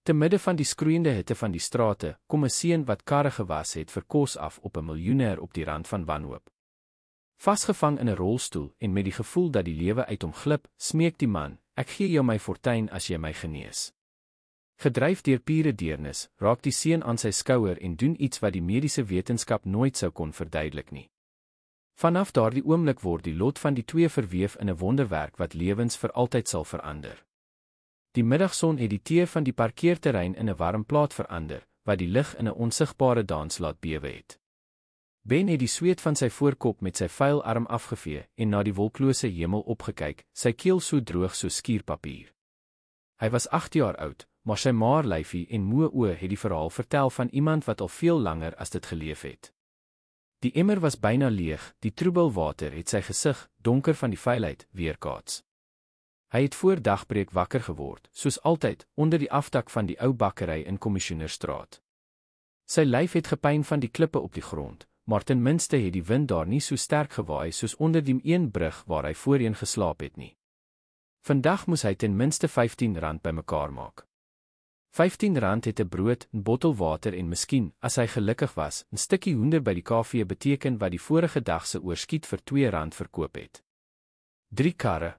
Te midde van die skroeiende hitte van die strate, kom 'n seun wat karre gewas het vir kos af op 'n miljoenêr op die rand van wanhoop. Vasgevang in 'n rolstoel en met die gevoel dat die lewe uit hom glip, smeek die man, ek gee jou my fortuin as jy my genees. Gedryf deur pure deernis, raak die seun aan sy skouer en doen iets wat die mediese wetenskap nooit sou kon verduidelik nie. Vanaf daardie oomblik word die lot van die twee verweef in 'n wonderwerk wat lewens vir altyd sal verander. Die middagson het die teer van die parkeerterrein in 'n warm plaat verander, wat die lig in 'n onsigbare dans laat bewe het. Ben het die sweet van sy voorkop met sy vuil arm afgevee en na die wolklose hemel opgekyk, sy keel so droog so skierpapier. Hy was 8 jaar oud, maar sy maar lyfie en moe oë het die verhaal vertel van iemand wat al veel langer as dit geleef het. Die emmer was byna leeg, die troebel water het sy gesig, donker van die vuilheid, weerkaats. Hy het voor dagbreek wakker geword, soos altyd, onder die afdak van die ou bakkery in Commissionerstraat. Sy lyf het gepyn van die klippe op die grond, maar ten minste het die wind daar nie so sterk gewaai soos onder die een brug waar hy voorheen geslaap het nie. Vandag moes hy ten minste R15 bymekaar maak. R15 het 'n brood, 'n bottel water en miskien, as hy gelukkig was, 'n stukkie hoender by die kafee beteken wat die vorige dag se oorskiet vir R2 verkoop het. 3 karre.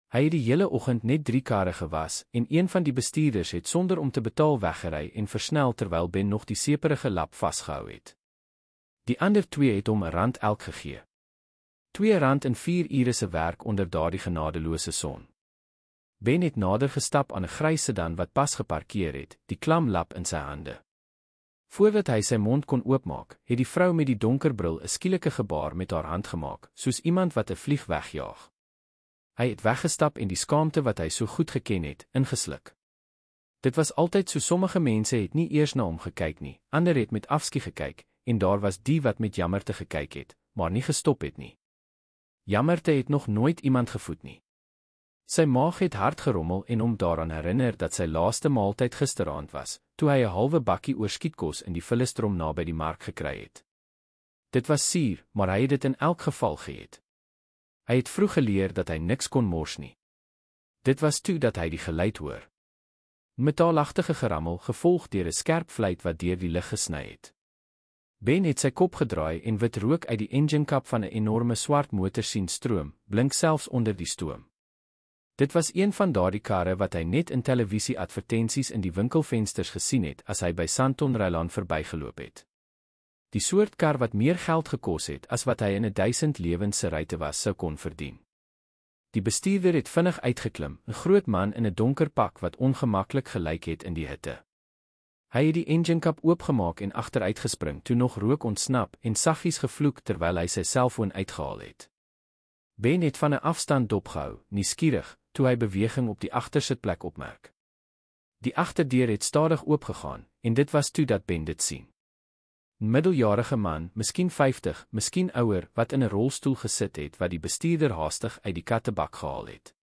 Hy het die hele oggend net 3 karre gewas en een van die bestuurders het sonder om te betaal weggery en versnel terwyl Ben nog die seperige lap vasgehou het. Die ander 2 het hom R1 elk gegee. R2 in 4 ure se werk onder daardie genadelose son. Ben het nader gestap aan 'n grys sedan wat pas geparkeer het, die klam lap in sy hande. Voordat hy sy mond kon oopmaak, het die vrou met die donker bril 'n skielike gebaar met haar hand gemaak, soos iemand wat 'n vlieg wegjaag. Hy het weggestap en die skaamte wat hy so goed geken het, ingesluk. Dit was altyd so, sommige mense het nie eers na hom gekyk nie, ander het met afskie gekyk, en daar was die wat met jammerte gekyk het, maar nie gestop het nie. Jammerte het nog nooit iemand gevoed nie. Sy maag het hard gerommel en hom daaraan herinner dat sy laaste maaltyd gisteraand was, toe hy 'n halwe bakkie oorskietkos in die vullisstrom naby die mark gekry het. Dit was suur, maar hy het dit in elk geval geëet. Hy het vroeg geleer dat hy niks kon mors nie. Dit was toe dat hy die geluid hoor. Metaalagtige gerammel gevolg deur 'n skerp fluit wat deur die lug gesny het. Ben het sy kop gedraai en wit rook uit die enginekap van 'n enorme swart motor sien stroom, blink selfs onder die stoom. Dit was een van daardie karre wat hy net in televisie-advertensies in die winkelvensters gesien het as hy by Santonreiland verbygeloop het. Die soort kar wat meer geld gekos het as wat hy in 1000 lewens se ryte was sou kon verdien. Die bestuurder het vinnig uitgeklim, 'n groot man in 'n donker pak wat ongemaklik gelyk het in die hitte. Hy het die enginekap oopgemaak en agteruit gespring toe nog rook ontsnap en saggies gevloek terwyl hy sy selfoon uitgehaal het. Ben het van 'n afstand dopgehou, nuuskierig, toe hy beweging op die agtersitplek opmerk. Die agterdeur het stadig oopgegaan en dit was toe dat Ben dit sien. 'n Middeljarige man, miskien 50, miskien ouer, wat in 'n rolstoel gesit het wat die bestuurder haastig uit die kattebak gehaal het.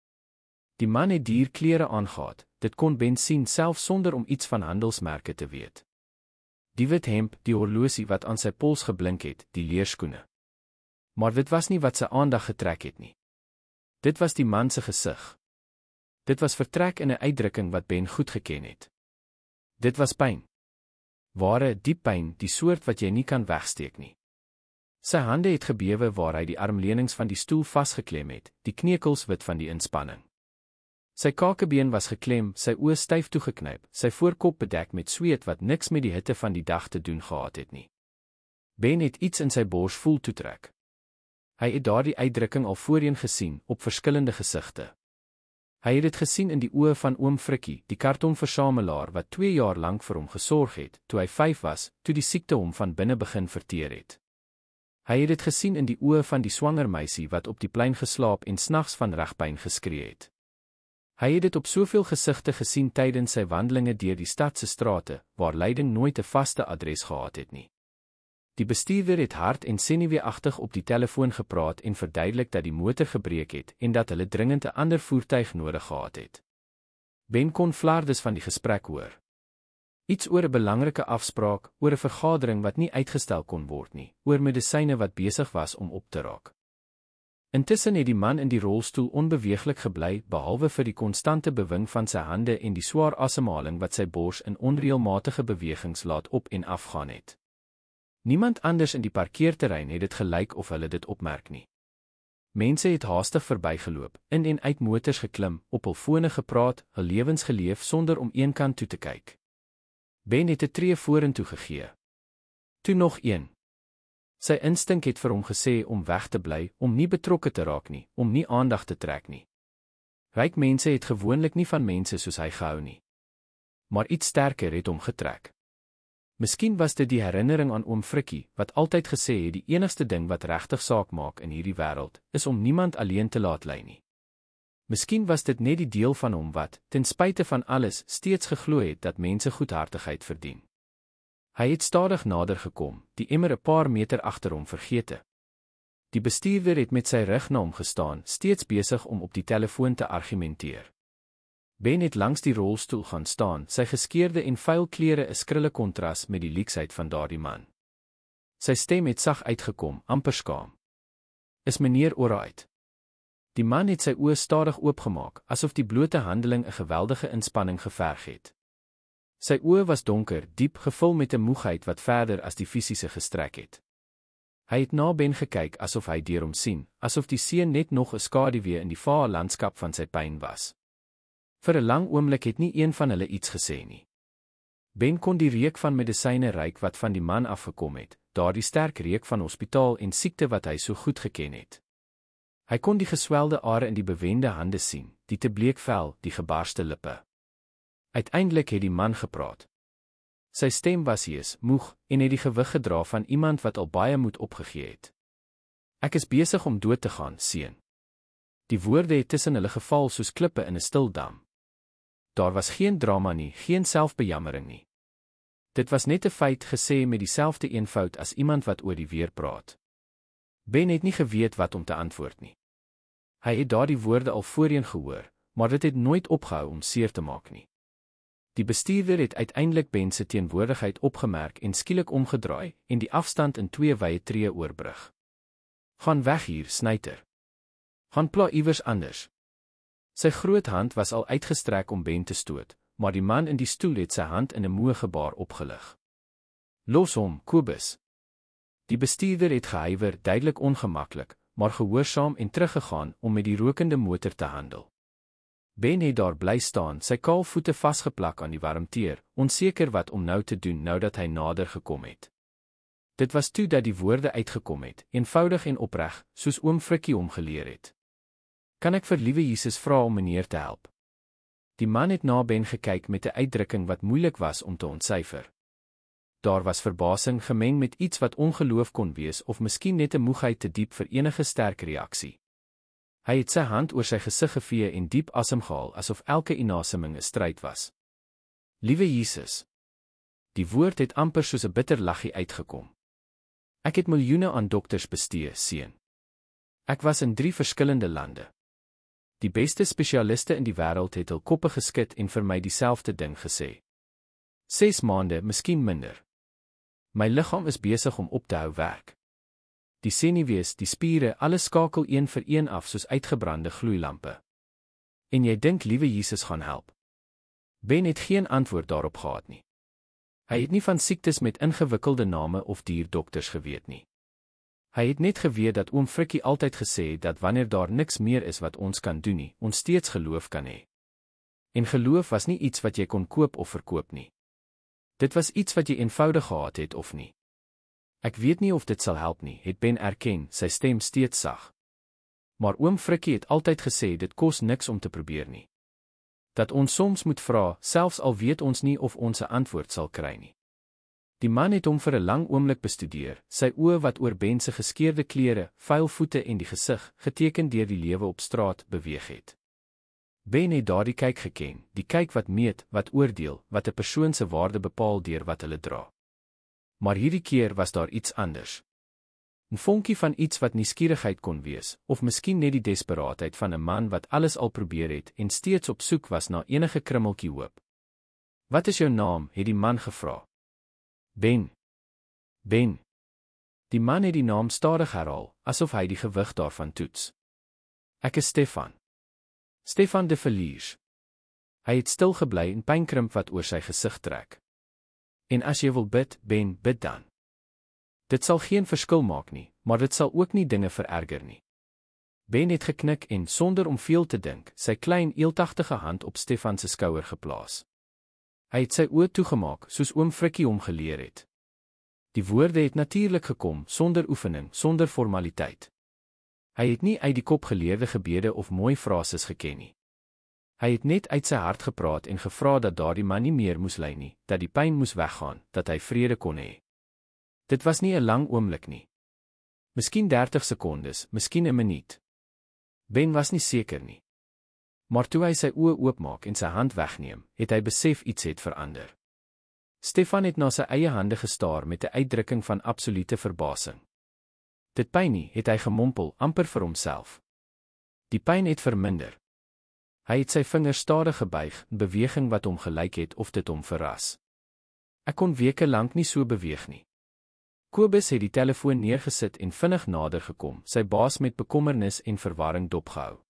Die man het dierklere aangehad, dit kon Ben sien selfs sonder om iets van handelsmerke te weet. Die wit hemp, die horlosie wat aan sy pols geblink het, die leerskoene. Maar dit was nie wat sy aandag getrek het nie. Dit was die man se gesig. Dit was vertrek in 'n uitdrukking wat Ben goed geken het. Dit was pyn. Ware, diep pyn, die soort wat jy nie kan wegsteek nie. Sy hande het gebewe waar hy die armleunings van die stoel vasgeklem het, die kneukels wit van die inspanning. Sy kakebeen was geklem, sy oë styf toegeknyp, sy voorkop bedek met sweet wat niks met die hitte van die dag te doen gehad het nie. Ben het iets in sy bors voel toetrek. Hy het daardie uitdrukking al voorheen gesien, op verskillende gesigte. Hy het dit gesien in die oë van oom Frikkie, die kartonversamelaar wat 2 jaar lank vir hom gesorg het, toe hy 5 was, toe die siekte hom van binne begin verteer het. Hy het dit gesien in die oë van die swanger meisie wat op die plein geslaap en snags van regpyn geskree het. Hy het dit op soveel gesigte gesien tydens sy wandelinge deur die stad se strate, waar leiding nooit 'n vaste adres gehad het nie. Die bestuurder het hard en senuweeagtig op die telefoon gepraat en verduidelik dat die motor gebreek het en dat hulle dringend 'n ander voertuig nodig gehad het. Ben kon flardes van die gesprek hoor. Iets oor 'n belangrike afspraak, oor 'n vergadering wat nie uitgestel kon word nie, oor medisyne wat besig was om op te raak. Intussen het die man in die rolstoel onbeweeglik gebly, behalwe vir die konstante bewing van sy hande en die swaar asemhaling wat sy bors in onreëlmatige bewegings laat op en afgaan het. Niemand anders in die parkeerterrein het dit gelyk of hulle dit opmerk nie. Mense het haastig verbygeloop, in en uit motors geklim, op hul fone gepraat, hul lewens geleef sonder om een kant toe te kyk. Ben het 'n tree vorentoe gegee. Toe nog een. Sy instink het vir hom gesê om weg te bly, om nie betrokke te raak nie, om nie aandag te trek nie. Ryk mense het gewoonlik nie van mense soos hy gehou nie. Maar iets sterker het hom getrek. Miskien was dit die herinnering aan oom Frikkie, wat altyd gesê het die enigste ding wat regtig saak maak in hierdie wêreld, is om niemand alleen te laat lei nie. Miskien was dit net die deel van hom wat, ten spyte van alles, steeds geglo het dat mense goedhartigheid verdien. Hy het stadig nader gekom, die emmer 'n paar meter agter hom vergete. Die bestuurder het met sy rug na hom gestaan, steeds besig om op die telefoon te argumenteer. Ben het langs die rolstoel gaan staan, sy geskeurde en vuil klere 'n skrille kontras met die leksheid van daardie man. Sy stem het sag uitgekom, amper skaam. Is meneer alright? Die man het sy oë stadig oopgemaak, asof die blote handeling 'n geweldige inspanning geverg het. Sy oë was donker, diep gevul met 'n moegheid wat verder as die fisiese gestrek het. Hy het na Ben gekyk asof hy deur hom sien, asof die see net nog 'n skaduwee in die vale landskap van sy pyn was. Vir 'n lang oomblik het nie een van hulle iets gesê nie. Ben kon die reuk van medisyne ruik wat van die man afgekom het, daardie sterk reuk van hospitaal en siekte wat hy so goed geken het. Hy kon die geswelde are in die bewende hande sien, die te bleek vel, die gebarste lippe. Uiteindelik het die man gepraat. Sy stem was hees, moeg, en het die gewig gedra van iemand wat al baie moed opgegee het. Ek is besig om dood te gaan, seun. Die woorde het tussen hulle geval soos klippe in 'n stil dam. Daar was geen drama nie, geen selfbejammering nie. Dit was net 'n feit gesê met dieselfde eenvoud as iemand wat oor die weer praat. Ben het nie geweet wat om te antwoord nie. Hy het daardie woorde al voorheen gehoor, maar dit het nooit opgehou om seer te maak nie. Die bestuurder het uiteindelik Ben se teenwoordigheid opgemerk en skielik omgedraai en die afstand in 2 wye tree oorbrug. Gaan weg hier, snyter. Gaan pla iewers anders. Sy groot hand was al uitgestrek om Ben te stoot, maar die man in die stoel het sy hand in 'n moe gebaar opgelig. Los hom, Kobus. Die bestuurder het gehuiwer, duidelik ongemaklik, maar gehoorsaam en teruggegaan om met die rokende motor te handel. Ben het daar bly staan, sy kaal voete vasgeplak aan die warmteer, onseker wat om nou te doen nou dat hy nader gekom het. Dit was toe dat die woorde uitgekom het, eenvoudig en opreg, soos oom Frikkie hom geleer het. Kan ek vir liewe Jesus vra om meneer te help? Die man het na Ben gekyk met 'n uitdrukking wat moeilik was om te ontsyfer. Daar was verbasing gemeng met iets wat ongeloof kon wees of miskien net 'n moegheid te diep vir enige sterk reaksie. Hy het sy hand oor sy gesig gevee en diep asem gehaal asof elke inaseming 'n stryd was. Liewe Jesus. Die woord het amper soos 'n bitter laggie uitgekom. Ek het miljoene aan dokters bestee, seun. Ek was in 3 verskillende lande. Die beste spesialiste in die wêreld het hul koppe geskit en vir my dieselfde ding gesê. 6 maande, miskien minder. My liggaam is besig om op te hou werk. Die senuwees, die spiere, alles skakel een vir een af soos uitgebrande gloeilampe. En jy dink liewe Jesus gaan help. Ben het geen antwoord daarop gehad nie. Hy het nie van siektes met ingewikkelde name of dierdokters geweet nie. Hy het net geweet dat oom Frikkie altyd gesê het dat wanneer daar niks meer is wat ons kan doen nie, ons steeds geloof kan hê. En geloof was nie iets wat jy kon koop of verkoop nie. Dit was iets wat jy eenvoudig gehad het of nie. Ek weet nie of dit sal help nie, het Ben erken, sy stem steeds sag. Maar oom Frikkie het altyd gesê dit kos niks om te probeer nie. Dat ons soms moet vra, selfs al weet ons nie of ons 'n antwoord sal kry nie. Die man het hom vir 'n lang oomblik bestudeer, sy oë wat oor Ben se geskeurde klere, vuil voete en die gesig, geteken deur die lewe op straat, beweeg het. Ben het daardie kyk geken, die kyk wat meet, wat oordeel, wat 'n persoon se waarde bepaal deur wat hulle dra. Maar hierdie keer was daar iets anders. 'n Vonkie van iets wat nuuskierigheid kon wees, of miskien net die desperaatheid van 'n man wat alles al probeer het en steeds op soek was na enige krummeltjie hoop. Wat is jou naam, het die man gevra. Ben. Ben. Die man het die naam stadig herhaal, asof hy die gewig daarvan toets. Ek is Stefan. Stefan de Villiers. Hy het stil gebly en pynkrimp wat oor sy gesig trek. En as jy wil bid, Ben, bid dan. Dit sal geen verskil maak nie, maar dit sal ook nie dinge vererger nie. Ben het geknik en, sonder om veel te dink, sy klein eeltagtige hand op Stefan se skouer geplaas. Hy het sy oë toegemaak, soos oom Frikkie hom geleer het. Die woorde het natuurlik gekom, sonder oefening, sonder formaliteit. Hy het nie uit die kop geleerde gebede of mooi frases geken nie. Hy het net uit sy hart gepraat en gevra dat daardie man nie meer moes ly nie, dat die pyn moes weggaan, dat hy vrede kon hê. Dit was nie 'n lang oomblik nie. Miskien 30 sekondes, miskien 'n minuut. Ben was nie seker nie. Maar toe hy sy oë oopmaak en sy hand wegneem, het hy besef iets het verander. Stefan het na sy eie hande gestaar met 'n uitdrukking van absolute verbasing. Dit pyn nie, het hy gemompel, amper vir homself. Die pyn het verminder. Hy het sy vingers stadig gebuig, 'n beweging wat hom gelyk het of dit hom verras. Ek kon weke lank nie so beweeg nie. Kobus het die telefoon neergesit en vinnig nader gekom, sy baas met bekommernis en verwarring dopgehou.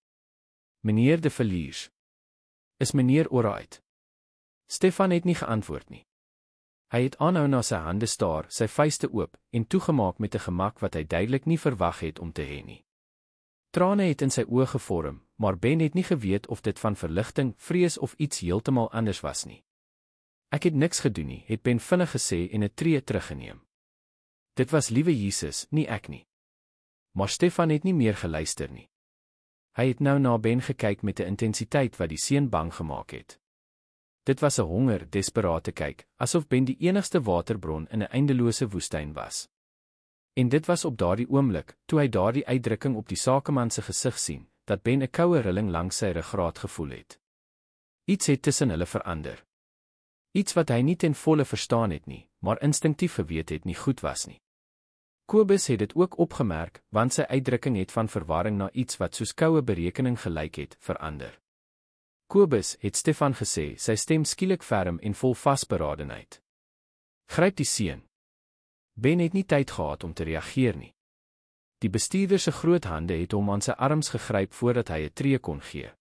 Meneer de Villiers. Is meneer alright? Stefan het nie geantwoord nie. Hy het aanhou na sy hande staar, sy vuiste oop, en toegemaak met 'n gemak wat hy duidelik nie verwag het om te hê nie. Trane het in sy oë gevorm, maar Ben het nie geweet of dit van verligting, vrees of iets heeltemal anders was nie. Ek het niks gedoen nie, het Ben vinnig gesê en 'n tree teruggeneem. Dit was liewe Jesus, nie ek nie. Maar Stefan het nie meer geluister nie. Hy het nou na Ben gekyk met 'n intensiteit wat die seun bang gemaak het. Dit was 'n honger, desperate kyk, asof Ben die enigste waterbron in 'n eindelose woestyn was. En dit was op daardie oomblik, toe hy daardie uitdrukking op die sakeman se gesig sien, dat Ben 'n koue rilling langs sy ruggraat gevoel het. Iets het tussen hulle verander. Iets wat hy nie ten volle verstaan het nie, maar instinktief geweet het nie goed was nie. Kobus het dit ook opgemerk, want sy uitdrukking het van verwarring na iets wat soos koue berekening gelyk het, verander. Kobus, het Stefan gesê, sy stem skielik ferm en vol vasberadenheid. Gryp die seun. Ben het nie tyd gehad om te reageer nie. Die bestuurder se groot hande het hom aan sy arms gegryp voordat hy 'n tree kon gee.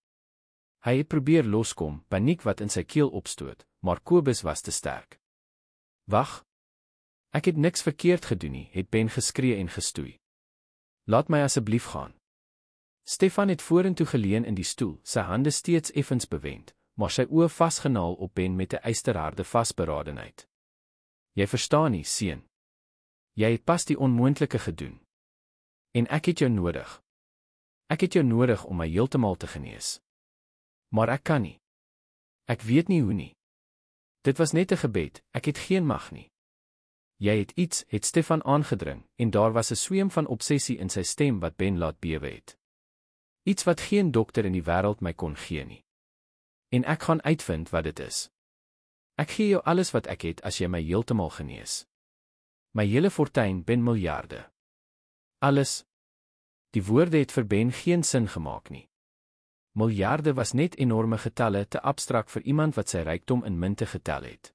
Hy het probeer loskom, paniek wat in sy keel opstoot, maar Kobus was te sterk. Wag. Ek het niks verkeerd gedoen nie, het Ben geskree en gestoei. Laat my asseblief gaan. Stefan het vorentoe geleun in die stoel, sy hande steeds effens bewend, maar sy oë vasgenaal op Ben met 'n ysterharde vasberadenheid. Jy verstaan nie, seun. Jy het pas die onmoontlike gedoen. En ek het jou nodig. Ek het jou nodig om my heeltemal te genees. Maar ek kan nie. Ek weet nie hoe nie. Dit was net 'n gebed, ek het geen mag nie. Jy het iets, het Stefan aangedring, en daar was 'n sweem van obsessie in sy stem wat Ben laat bewe het. Iets wat geen dokter in die wêreld my kon gee nie. En ek gaan uitvind wat dit is. Ek gee jou alles wat ek het as jy my heeltemal genees. My hele fortuin, Ben, miljarde. Alles. Die woorde het vir Ben geen sin gemaak nie. Miljarde was net enorme getalle, te abstrakt vir iemand wat sy rykdom in munte getel het.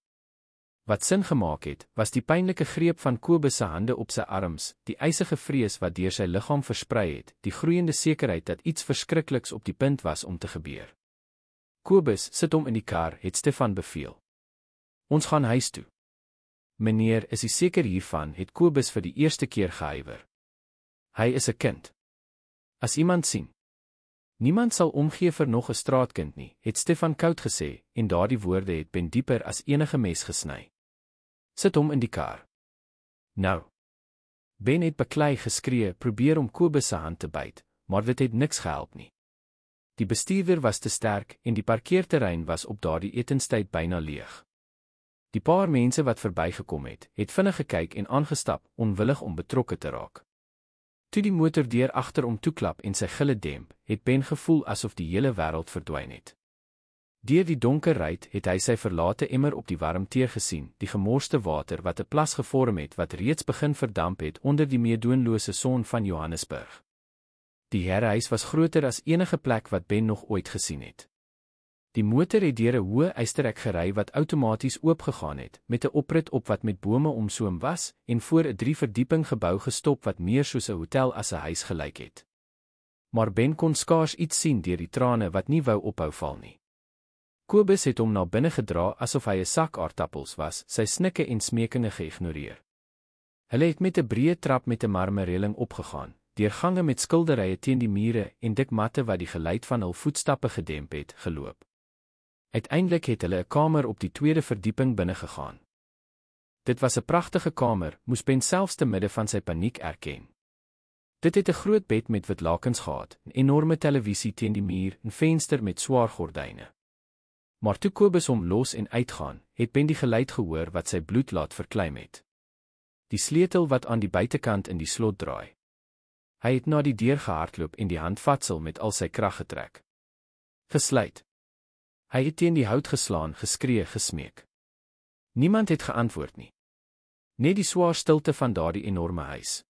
Wat sin gemaak het, was die pynlike greep van Kobus se hande op sy arms, die ysige vrees wat deur sy liggaam versprei het, die groeiende sekerheid dat iets verskrikliks op die punt was om te gebeur. Kobus, sit hom in die kar, het Stefan beveel. Ons gaan huis toe. Meneer, is u seker hiervan, het Kobus vir die eerste keer gehuiwer. Hy is 'n kind. As iemand sien. Niemand sal omgee vir nog 'n straatkind nie, het Stefan koud gesê, en daardie woorde het Ben dieper as enige mes gesny. Sit hom in die kar. Nou. Ben het beklei geskree, probeer om Kobus se hand te byt, maar dit het niks gehelp nie. Die bestuurder was te sterk, en die parkeerterrein was op daardie etenstyd byna leeg. Die paar mense wat verbygekom het, het vinnig gekyk en aangestap, onwillig om betrokke te raak. Toe die motordeur agter hom toeklap en sy gille demp, het Ben gevoel asof die hele wêreld verdwyn het. Deur die donker ruit het hy sy verlate emmer op die warm teer gesien, die gemorste water wat 'n plas gevorm het wat reeds begin verdamp het onder die meedoenlose son van Johannesburg. Die herrehuis was groter as enige plek wat Ben nog ooit gesien het. Die motor het deur 'n hoë ysterrek gery wat outomaties oopgegaan het, met 'n oprit op wat met bome omsoom was, en voor 'n 3-verdieping gebou gestop wat meer soos 'n hotel as 'n huis gelyk het. Maar Ben kon skaars iets sien deur die trane wat nie wou ophou val nie. Kobus het hom na binne gedra asof hy 'n sak aardappels was, sy snikke en smeekinge geïgnoreer. Hulle het met 'n breë trap met 'n marmerreëling opgegaan, deur gange met skilderye teen die mure en dik matte wat die geluid van hul voetstappe gedemp het, geloop. Uiteindelik het hulle 'n kamer op die tweede verdieping binne gegaan. Dit was 'n pragtige kamer, moes Ben selfs te midde van sy paniek erken. Dit het 'n groot bed met wit lakens gehad, 'n enorme televisie teen die muur, 'n venster met swaar gordyne. Maar toe Kobus hom los en uitgaan, het Ben die geluid gehoor wat sy bloed laat verkleim het. Die sleutel wat aan die buitekant in die slot draai. Hy het na die deur gehardloop en die handvatsel met al sy krag getrek. Gesluit. Hy het teen die hout geslaan, geskree, gesmeek. Niemand het geantwoord nie. Net die swaar stilte van daardie enorme huis.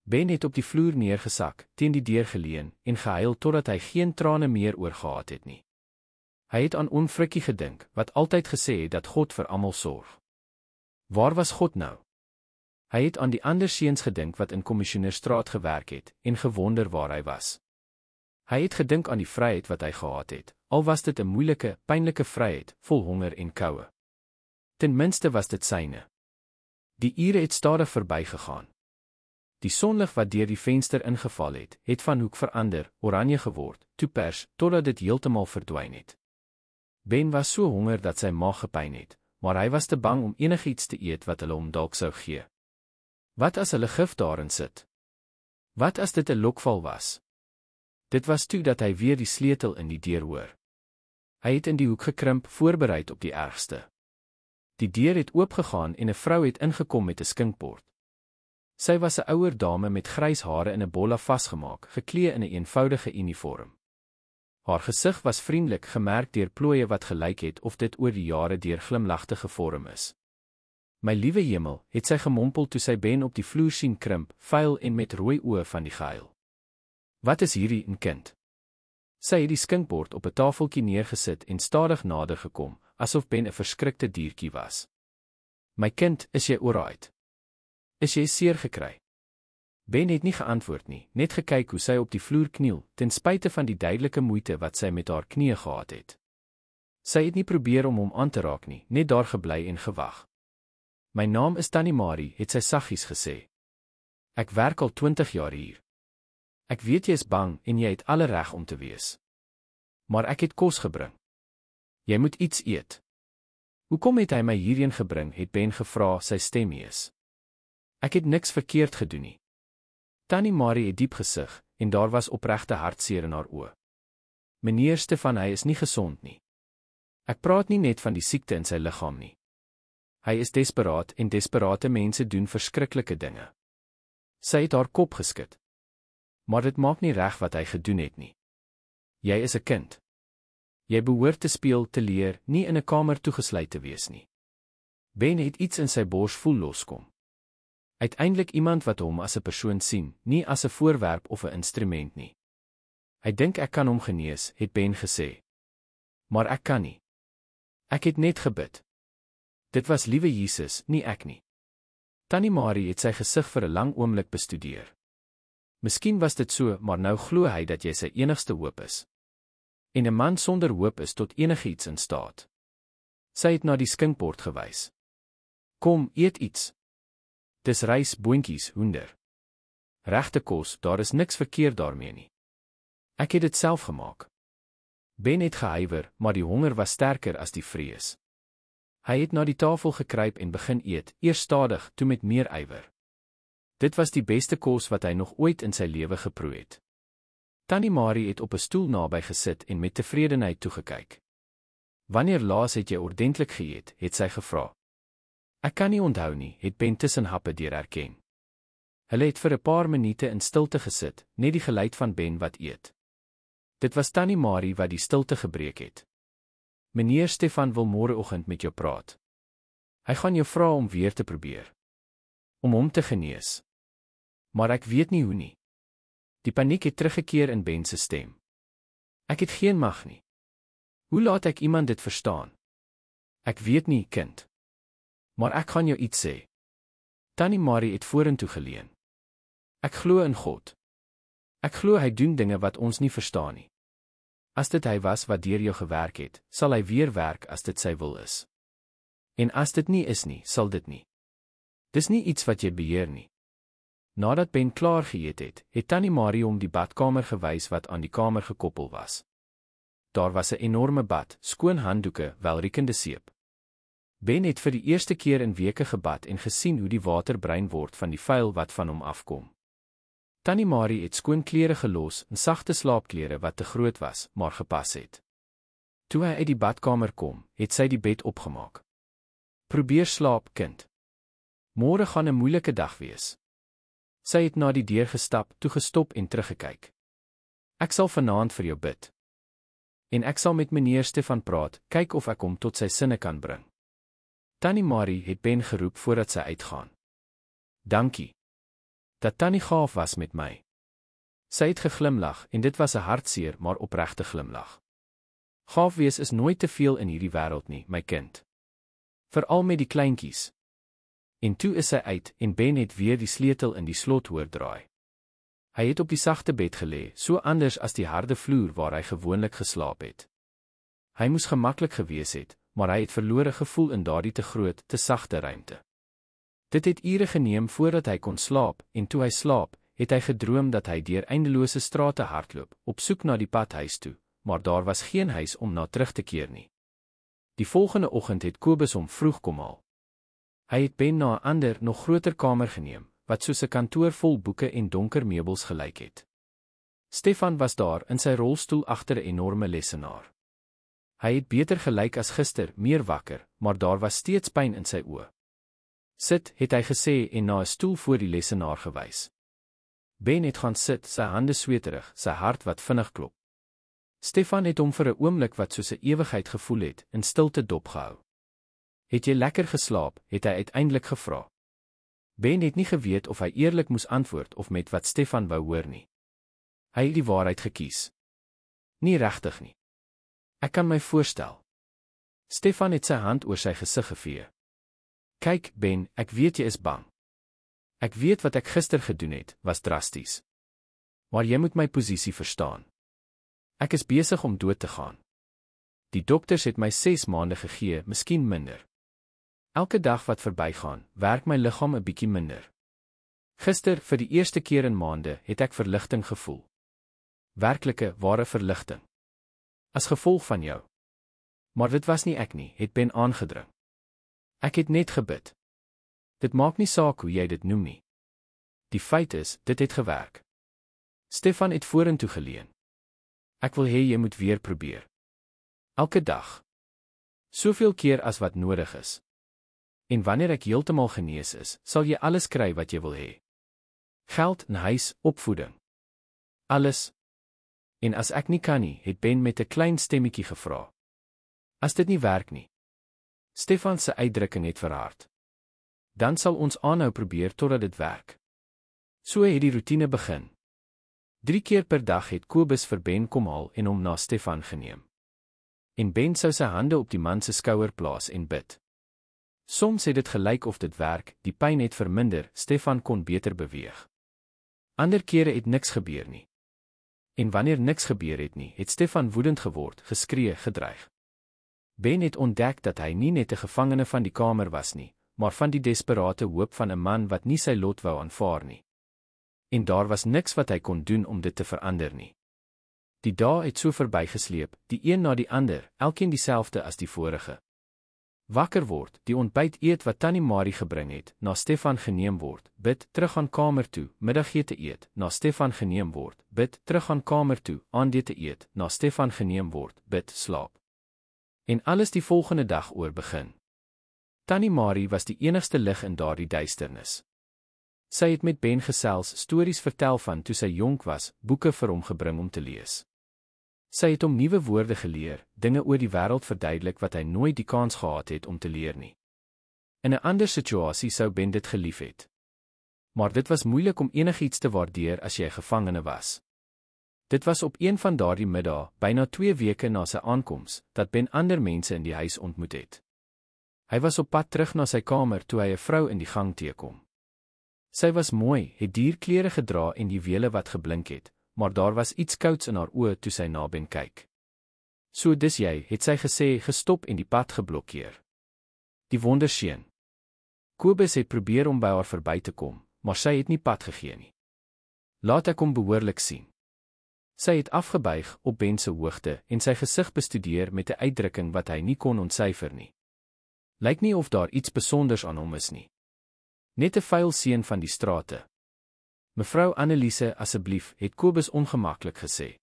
Ben het op die vloer neergesak, teen die deur geleun en gehuil totdat hy geen trane meer oorgehad het nie. Hy het aan Onfrikkie gedink, wat altyd gesê het dat God vir almal sorg. Waar was God nou? Hy het aan die ander seuns gedink wat in Commissionerstraat gewerk het, en gewonder waar hy was. Hy het gedink aan die vryheid wat hy gehad het, al was dit 'n moeilike, pynlike vryheid, vol honger en koue. Ten minste was dit syne. Die ure het stadig verbygegaan. Die sonlig wat deur die venster ingeval het, het van hoek verander, oranje geword, toe pers, totdat dit heeltemal verdwyn het. Ben was so honger dat sy maag gepyn het, maar hy was te bang om enigiets te eet wat hulle hom dalk sou gee. Wat as hulle gif daarin sit? Wat as dit 'n lokval was? Dit was toe dat hy weer die sleutel in die deur hoor. Hy het in die hoek gekrimp, voorbereid op die ergste. Die deur het oopgegaan en 'n vrou het ingekom met 'n skinkbord. Sy was 'n ouer dame met grys hare in 'n bolla vasgemaak, geklee in 'n eenvoudige uniform. Haar gesig was vriendelik, gemerk deur plooie wat gelyk het of dit oor die jare deur glimlagte gevorm is. "My liewe hemel," het sy gemompel toe sy Ben op die vloer sien krimp, vuil en met rooi oë van die gehuil. "Wat is hierdie, 'n kind?" Sy het die skinkbord op 'n tafeltjie neergesit en stadig nader gekom, asof Ben 'n verskrikte diertjie was. "My kind, is jy alright? Is jy seer gekry?" Ben het nie geantwoord nie, net gekyk hoe sy op die vloer kniel, ten spyte van die duidelike moeite wat sy met haar knieë gehad het. Sy het nie probeer om hom aan te raak nie, net daar gebly en gewag. "My naam is Tannie Marie," het sy saggies gesê. "Ek werk al 20 jaar hier. Ek weet jy is bang en jy het alle reg om te wees. Maar ek het kos gebring. Jy moet iets eet." "Hoekom het hy my hierheen gebring?" het Ben gevra, sy stem hees. "Ek het niks verkeerd gedoen nie." Tannie Marie het diep gesug, en daar was opregte hartseer in haar oë. "Meneer Stefan, hy is nie gesond nie. Ek praat nie net van die siekte in sy liggaam nie. Hy is desperaat en desperate mense doen verskriklike dinge." Sy het haar kop geskud. "Maar dit maak nie reg wat hy gedoen het nie. Jy is 'n kind. Jy behoort te speel, te leer, nie in 'n kamer toegesluit te wees nie." Ben het iets in sy bors voel loskom. Uiteindelik iemand wat hom as 'n persoon sien, nie as 'n voorwerp of 'n instrument nie. "Hy dink ek kan hom genees," het Ben gesê. "Maar ek kan nie. Ek het net gebid. Dit was liewe Jesus, nie ek nie." Tannie Marie het sy gesig vir 'n lang oomblik bestudeer. "Miskien was dit so, maar nou glo hy dat jy sy enigste hoop is. En 'n man sonder hoop is tot enigiets in staat." Sy het na die skinkbord gewys. "Kom, eet iets. Dis rys, boontjies, hoender. Regte kos, daar is niks verkeerd daarmee nie. Ek het dit self gemaak." Ben het gehuiwer, maar die honger was sterker as die vrees. Hy het na die tafel gekruip en begin eet, eers stadig, toe met meer ywer. Dit was die beste kos wat hy nog ooit in sy lewe geproe het. Tannie Marie het op 'n stoel naby gesit en met tevredenheid toegekyk. "Wanneer laas het jy ordentlik geëet?" het sy gevra. "Ek kan nie onthou nie," het Ben tussen happe deur erken. Hulle het vir 'n paar minute in stilte gesit, net die geluid van Ben wat eet. Dit was Tannie Marie wat die stilte gebreek het. "Meneer Stefan wil môreoggend met jou praat. Hy gaan jou vra om weer te probeer. Om hom te genees. Maar ek weet nie hoe nie." Die paniek het teruggekeer in Ben se stem. "Ek het geen mag nie. Hoe laat ek iemand dit verstaan? Ek weet nie, kind. Maar ek gaan jou iets sê." Tannie Marie het vorentoe geleun. "Ek glo in God. Ek glo hy doen dinge wat ons nie verstaan nie. As dit hy was wat deur jou gewerk het, sal hy weer werk as dit sy wil is. En as dit nie is nie, sal dit nie. Dis nie iets wat jy beheer nie. Nadat Ben klaar geëet het, het Tannie Marie hom die badkamer gewys wat aan die kamer gekoppel was. Daar was 'n enorme bad, skoon handdoeke, welriekende seep. Ben het vir die eerste keer in weke gebad en gesien hoe die water bruin word van die vuil wat van hom afkom. Tannie Marie het skoon klere gelos en sagte slaapklere wat te groot was, maar gepas het. Toe hy uit die badkamer kom, het sy die bed opgemaak. Probeer slaap, kind. Môre gaan 'n moeilike dag wees. Sy het na die deur gestap, toe gestop en teruggekyk. Ek sal vanaand vir jou bid. En ek sal met meneer Stefan praat, kyk of ek hom tot sy sinne kan bring. Tannie Marie het Ben geroep voordat sy uitgaan. Dankie. Dat Tannie gaaf was met my. Sy het geglimlag en dit was 'n hartseer maar opregte glimlag. Gaaf wees is nooit te veel in hierdie wêreld nie, my kind. Veral met die kleintjies. En toe is sy uit en Ben het weer die sleutel in die slot hoor draai. Hy het op die sagte bed gelê, so anders as die harde vloer waar hy gewoonlik geslaap het. Hy moes gemaklik gewees het, maar hy het verlore gevoel in daardie te groot, te sagte ruimte. Dit het ure geneem voordat hy kon slaap, en toe hy slaap, het hy gedroom dat hy deur eindelose strate hardloop, op soek na die pad huis toe, maar daar was geen huis om na terug te keer nie. Die volgende oggend het Kobus hom vroeg kom haal. Hy het Ben na 'n ander, nog groter kamer geneem, wat soos 'n kantoor vol boeke en donker meubels gelyk het. Stefan was daar in sy rolstoel agter 'n enorme lesenaar. Hy het beter gelyk as gister, meer wakker, maar daar was steeds pyn in sy oë. Sit, het hy gesê en na 'n stoel voor die lesenaar gewys. Ben het gaan sit, sy hande sweterig, sy hart wat vinnig klop. Stefan het hom vir 'n oomblik wat soos 'n ewigheid gevoel het, in stilte dopgehou. Het jy lekker geslaap, het hy uiteindelik gevra. Ben het nie geweet of hy eerlik moes antwoord of met wat Stefan wou hoor nie. Hy het die waarheid gekies. Nie regtig nie. Ek kan my voorstel. Stefan het sy hand oor sy gesig gevee. Kyk, Ben, ek weet jy is bang. Ek weet wat ek gister gedoen het, was drasties. Maar jy moet my posisie verstaan. Ek is besig om dood te gaan. Die dokters het my 6 maande gegee, miskien minder. Elke dag wat verbygaan, werk my liggaam 'n bietjie minder. Gister, vir die eerste keer in maande, het ek verligting gevoel. Werklike, ware verligting. As gevolg van jou. Maar dit was nie ek nie, het Ben aangedring. Ek het net gebid. Dit maak nie saak hoe jy dit noem nie. Die feit is, dit het gewerk. Stefan het vorentoe geleun. Ek wil hê jy moet weer probeer. Elke dag. Soveel keer as wat nodig is. En wanneer ek heeltemal genees is, sal jy alles kry wat jy wil hê. Geld, 'n huis, opvoeding. Alles. En as ek nie kan nie, het Ben met 'n klein stemmetjie gevra. As dit nie werk nie. Stefan se uitdrukking het verhard. Dan sal ons aanhou probeer totdat dit werk. So het die roetine begin. 3 keer per dag het Kobus vir Ben kom haal en hom na Stefan geneem. En Ben sou sy hande op die man se skouer plaas en bid. Soms het dit gelyk of dit werk, die pyn het verminder, Stefan kon beter beweeg. Ander kere het niks gebeur nie. En wanneer niks gebeur het nie, het Stefan woedend geword, geskree, gedreig. Ben het ontdek dat hy nie net 'n gevangene van die kamer was nie, maar van die desperate hoop van 'n man wat nie sy lot wou aanvaar nie. En daar was niks wat hy kon doen om dit te verander nie. Die dae het so verbygesleep, die een na die ander, elkeen dieselfde as die vorige. Wakker word, die ontbyt eet wat Tannie Marie gebring het, na Stefan geneem word, bid, terug aan kamer toe, middagete eet, na Stefan geneem word, bid, terug aan kamer toe, aandete eet, na Stefan geneem word, bid, slaap. En alles die volgende dag oor begin. Tannie Marie was die enigste lig in daardie duisternis. Sy het met Ben gesels, stories vertel van toe sy jonk was, boeke vir hom gebring om te lees. Sy het hom nuwe woorde geleer, dinge oor die wêreld verduidelik wat hy nooit die kans gehad het om te leer nie. In 'n ander situasie sou Ben dit gelief het. Maar dit was moeilik om enigiets te waardeer as jy 'n gevangene was. Dit was op een van daardie middae, byna 2 weke na sy aankoms, dat Ben ander mense in die huis ontmoet het. Hy was op pad terug na sy kamer toe hy 'n vrou in die gang teekom. Sy was mooi, het dierklere gedra en juwele wat geblink het, maar daar was iets kouds in haar oë toe sy na Ben kyk. So dis jy, het sy gesê, gestop en die pad geblokkeer. Die wonderseun. Kobus het probeer om by haar verby te kom, maar sy het nie pad gegee nie. Laat ek hom behoorlik sien. Sy het afgebuig op Ben se hoogte en sy gesig bestudeer met 'n uitdrukking wat hy nie kon ontsyfer nie. Lyk nie of daar iets besonders aan hom is nie. Net 'n vuil seun van die strate. Mevrou Anneliese, asseblief, het Kobus ongemaklik gesê.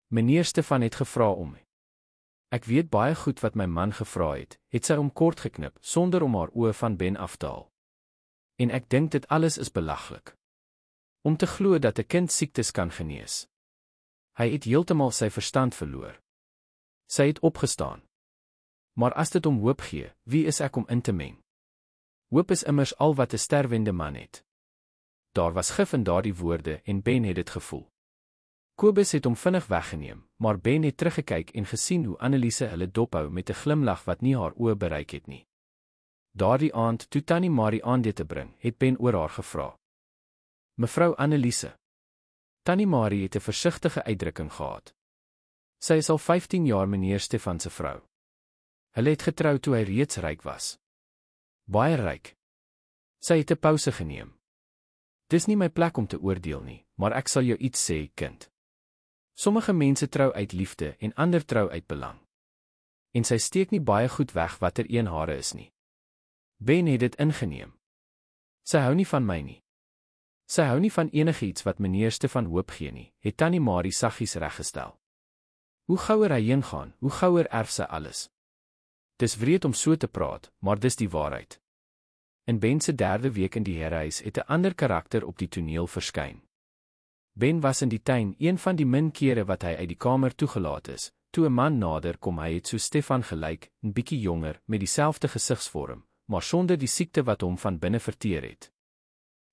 Meneer Stefan het gevra om. Ek weet baie goed wat my man gevra het sy hom kort geknip, sonder om haar oë van Ben af te haal. En ek dink dit alles is belaglik. Om te glo dat 'n kind siektes kan genees. Hy het heeltemal sy verstand verloor. Sy het opgestaan. Maar as dit om hoop gee, wie is ek om in te meng? Hoop is immers al wat 'n sterwende man het. Daar was gif in daardie woorde en Ben het dit gevoel. Kobus het hom vinnig weggeneem, maar Ben het teruggekyk en gesien hoe Anneliese hulle dophou met 'n glimlag wat nie haar oë bereik het nie. Daardie aand, toe Tannie Marie aandete bring, het Ben oor haar gevra. Mevrou Anneliese. Tannie Marie het 'n versigtige uitdrukking gehad. Sy is al 15 jaar meneer Stefan se vrou. Hulle het getrou toe hy reeds ryk was. Baie ryk. Sy het 'n pouse geneem. Dis nie my plek om te oordeel nie, maar ek sal jou iets sê, kind. Sommige mense trou uit liefde en ander trou uit belang. En sy steek nie baie goed weg watter een hare is nie. Ben het dit ingeneem. Sy hou nie van my nie. Sy hou nie van enigiets wat meneer Stefan hoop gee nie, het Tannie Marie saggies reggestel. Hoe gouer hy heen gaan, hoe gouer erf sy alles. Dis wreed om so te praat, maar dis die waarheid. In Ben se 3de week in die herhuis het 'n ander karakter op die toneel verskyn. Ben was in die tuin, een van die min kere wat hy uit die kamer toegelaat is, toe 'n man nader kom. Hy het so Stefan gelyk, 'n bietjie jonger, met dieselfde gesigsvorm, maar sonder die siekte wat hom van binne verteer het.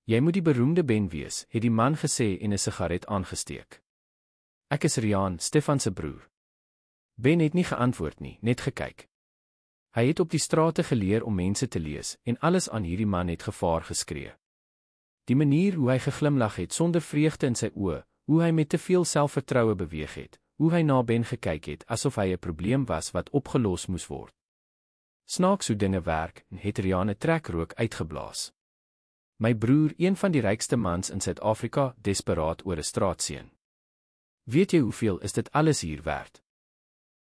Jy moet die beroemde Ben wees, het die man gesê en 'n sigaret aangesteek. Ek is Riaan, Stefan se broer. Ben het nie geantwoord nie, net gekyk. Hy het op die strate geleer om mense te lees en alles aan hierdie man het gevaar geskree. Die manier hoe hy geglimlag het sonder vreugde in sy oë, hoe hy met te veel selfvertroue beweeg het, hoe hy na Ben gekyk het asof hy 'n probleem was wat opgelos moes word. Snaaks hoe dinge werk, het Riaan 'n trekrook uitgeblaas. My broer, een van die rykste mans in Suid-Afrika, desperaat oor 'n straatseun. Weet jy hoeveel is dit alles hier werd?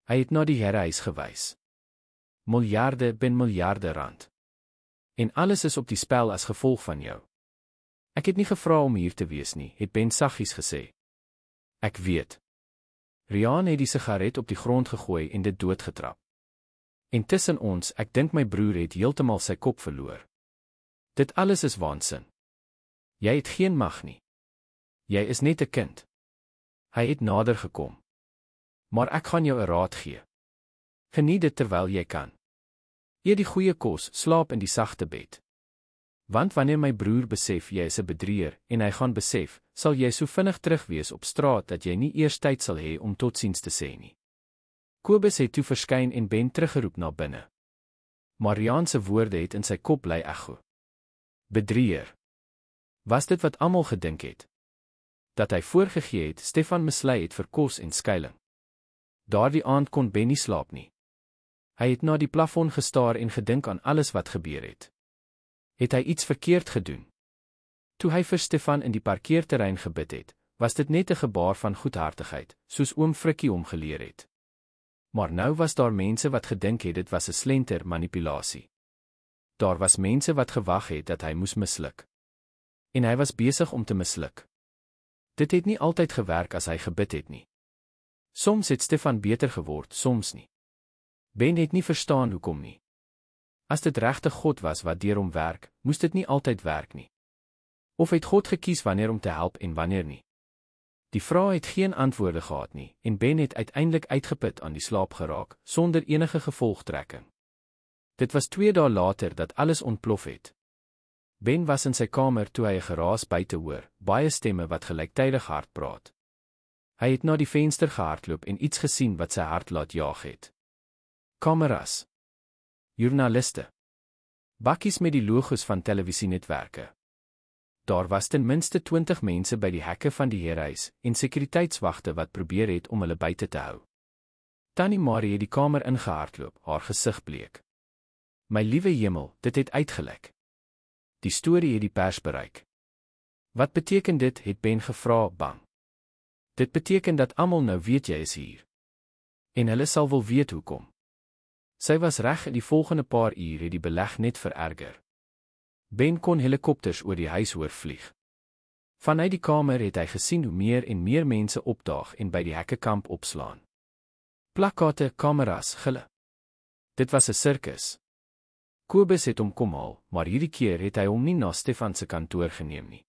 Hy het na die herhuis gewys. Miljarde ben miljarde rand. En alles is op die spel as gevolg van jou. Ek het nie gevra om hier te wees nie, het Ben saggies gesê. Ek weet. Riaan het die sigaret op die grond gegooi en dit doodgetrap. En tussen ons, ek dink my broer het heeltemal sy kop verloor. Dit alles is waansin. Jy het geen mag nie. Jy is net 'n kind. Hy het nader gekom. Maar ek gaan jou 'n raad gee. Geniet dit terwyl jy kan. Eet die goeie kos, slaap in die sagte bed. Want wanneer my broer besef jy is 'n bedrieër en hy gaan besef, sal jy so vinnig terug wees op straat dat jy nie eers tyd sal hê om totsiens te sê nie. Kobus het toe verskyn en Ben teruggeroep na binne. Maar Riaan se woorde het in sy kop bly ekho. Bedrieër. Was dit wat almal gedink het? Dat hy voorgegee het, Stefan mislei het vir kos en skuiling. Daardie aand kon Ben nie slaap nie. Hy het na die plafon gestaar en gedink aan alles wat gebeur het. Het hy iets verkeerd gedoen? Toe hy vir Stefan in die parkeerterrein gebid het, was dit net 'n gebaar van goedhartigheid, soos oom Frikkie hom geleer het. Maar nou was daar mense wat gedink het dit was 'n slenter manipulasie. Daar was mense wat gewag het dat hy moes misluk. En hy was besig om te misluk. Dit het nie altyd gewerk as hy gebid het nie. Soms het Stefan beter geword, soms nie. Ben het nie verstaan hoekom nie. As dit regtig God was wat deur hom werk, moes dit nie altyd werk nie. Of het God gekies wanneer om te help en wanneer nie? Die vrou het geen antwoorde gehad nie, en Ben het uiteindelik uitgeput aan die slaap geraak, sonder enige gevolgtrekking. Dit was 2 dae later dat alles ontplof het. Ben was in sy kamer toe hy 'n geraas buite hoor, baie stemme wat gelyktydig hard praat. Hy het na die venster gehardloop en iets gesien wat sy hart laat jaag het. Kameras. Joernaliste. Bakkies met die logos van televisienetwerke. daar was ten minste 20 mense by die hekke van die heerhuis en sekuriteitswagte wat probeer het om hulle buite te hou. Tannie Marie het die kamer ingehardloop, haar gesig bleek. My liewe hemel, dit het uitgelek. Die storie het die pers bereik. Wat beteken dit, het Ben gevra, bang. Dit beteken dat almal nou weet jy is hier. En hulle sal wel weet hoekom. Sy was reg, in die volgende paar uur het die beleg net vererger. Ben kon helikopters oor die huis hoor vlieg. Vanuit die kamer het hy gesien hoe meer en meer mense opdaag en by die hekkekamp opslaan. Plakkate, kameras, gille. Dit was 'n sirkus. Kobus het hom kom haal, maar hierdie keer het hy hom nie na Stefan se kantoor geneem nie.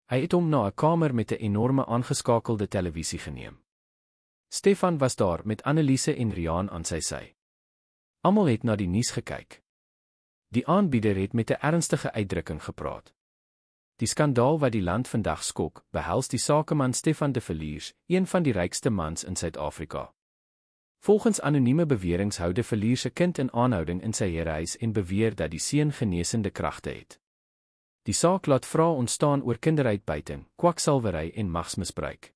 Hy het hom na 'n kamer met 'n enorme aangeskakelde televisie geneem. Stefan was daar met Anneliese en Riaan aan sy sy. Almal het na die nuus gekyk. Die aanbieder het met 'n ernstige uitdrukking gepraat. Die skandaal wat die land vandag skok, behels die sakeman Stefan de Villiers, een van die rykste mans in Suid-Afrika. Volgens anonieme beweringe hou de Villiers se kind in aanhouding in sy heerhuis en beweer dat die seun genesende kragte het. Die saak laat vrae ontstaan oor kinderuitbuiting, kwaksalwery en magsmisbruik.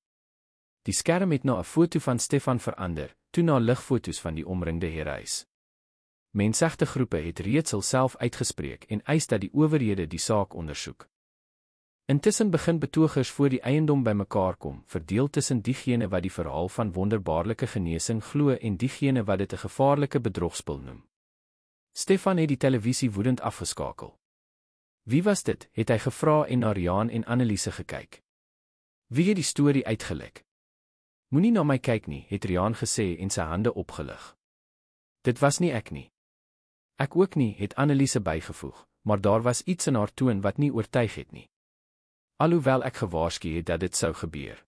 Die skerm het na 'n foto van Stefan verander, toe na ligfoto's van die omringde heerhuis. Mensegte groepe het reeds hulself uitgespreek en eis dat die owerhede die saak ondersoek. Intussen begin betogers voor die eiendom bymekaar kom, verdeel tussen diegene wat die verhaal van wonderbaarlike genesing glo en diegene wat dit 'n gevaarlike bedrogspel noem. Stefan het die televisie woedend afgeskakel. Wie was dit, het hy gevra en na Riaan en Anneliese gekyk. Wie het die storie uitgelek? Moenie na my kyk nie, het Riaan gesê en sy hande opgelig. Dit was nie ek nie. Ek ook nie, het Anneliese bygevoeg, maar daar was iets in haar toon wat nie oortuig het nie. Alhoewel ek gewaarsku het dat dit sou gebeur.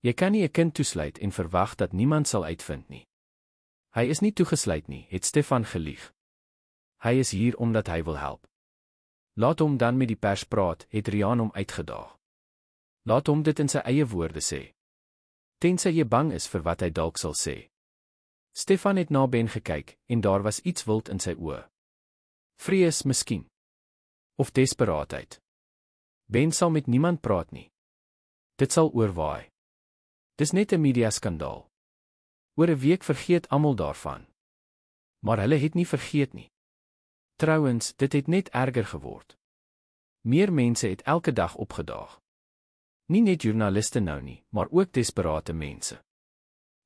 Jy kan nie 'n kind toesluit en verwag dat niemand sal uitvind nie. Hy is nie toegesluit nie, het Stefan gelieg. Hy is hier omdat hy wil help. Laat hom dan met die pers praat, het Riaan hom uitgedaag. Laat hom dit in sy eie woorde sê. Tensy jy bang is vir wat hy dalk sal sê. Stefan het na Ben gekyk, en daar was iets wild in sy oë. Vrees miskien. Of desperaatheid. Ben sal met niemand praat nie. Dit sal oorwaai. Dis net 'n mediaskandaal. Oor 'n week vergeet almal daarvan. Maar hulle het nie vergeet nie. Trouwens, dit het net erger geword. Meer mense het elke dag opgedaag. Nie net joernaliste nou nie, maar ook desperate mense.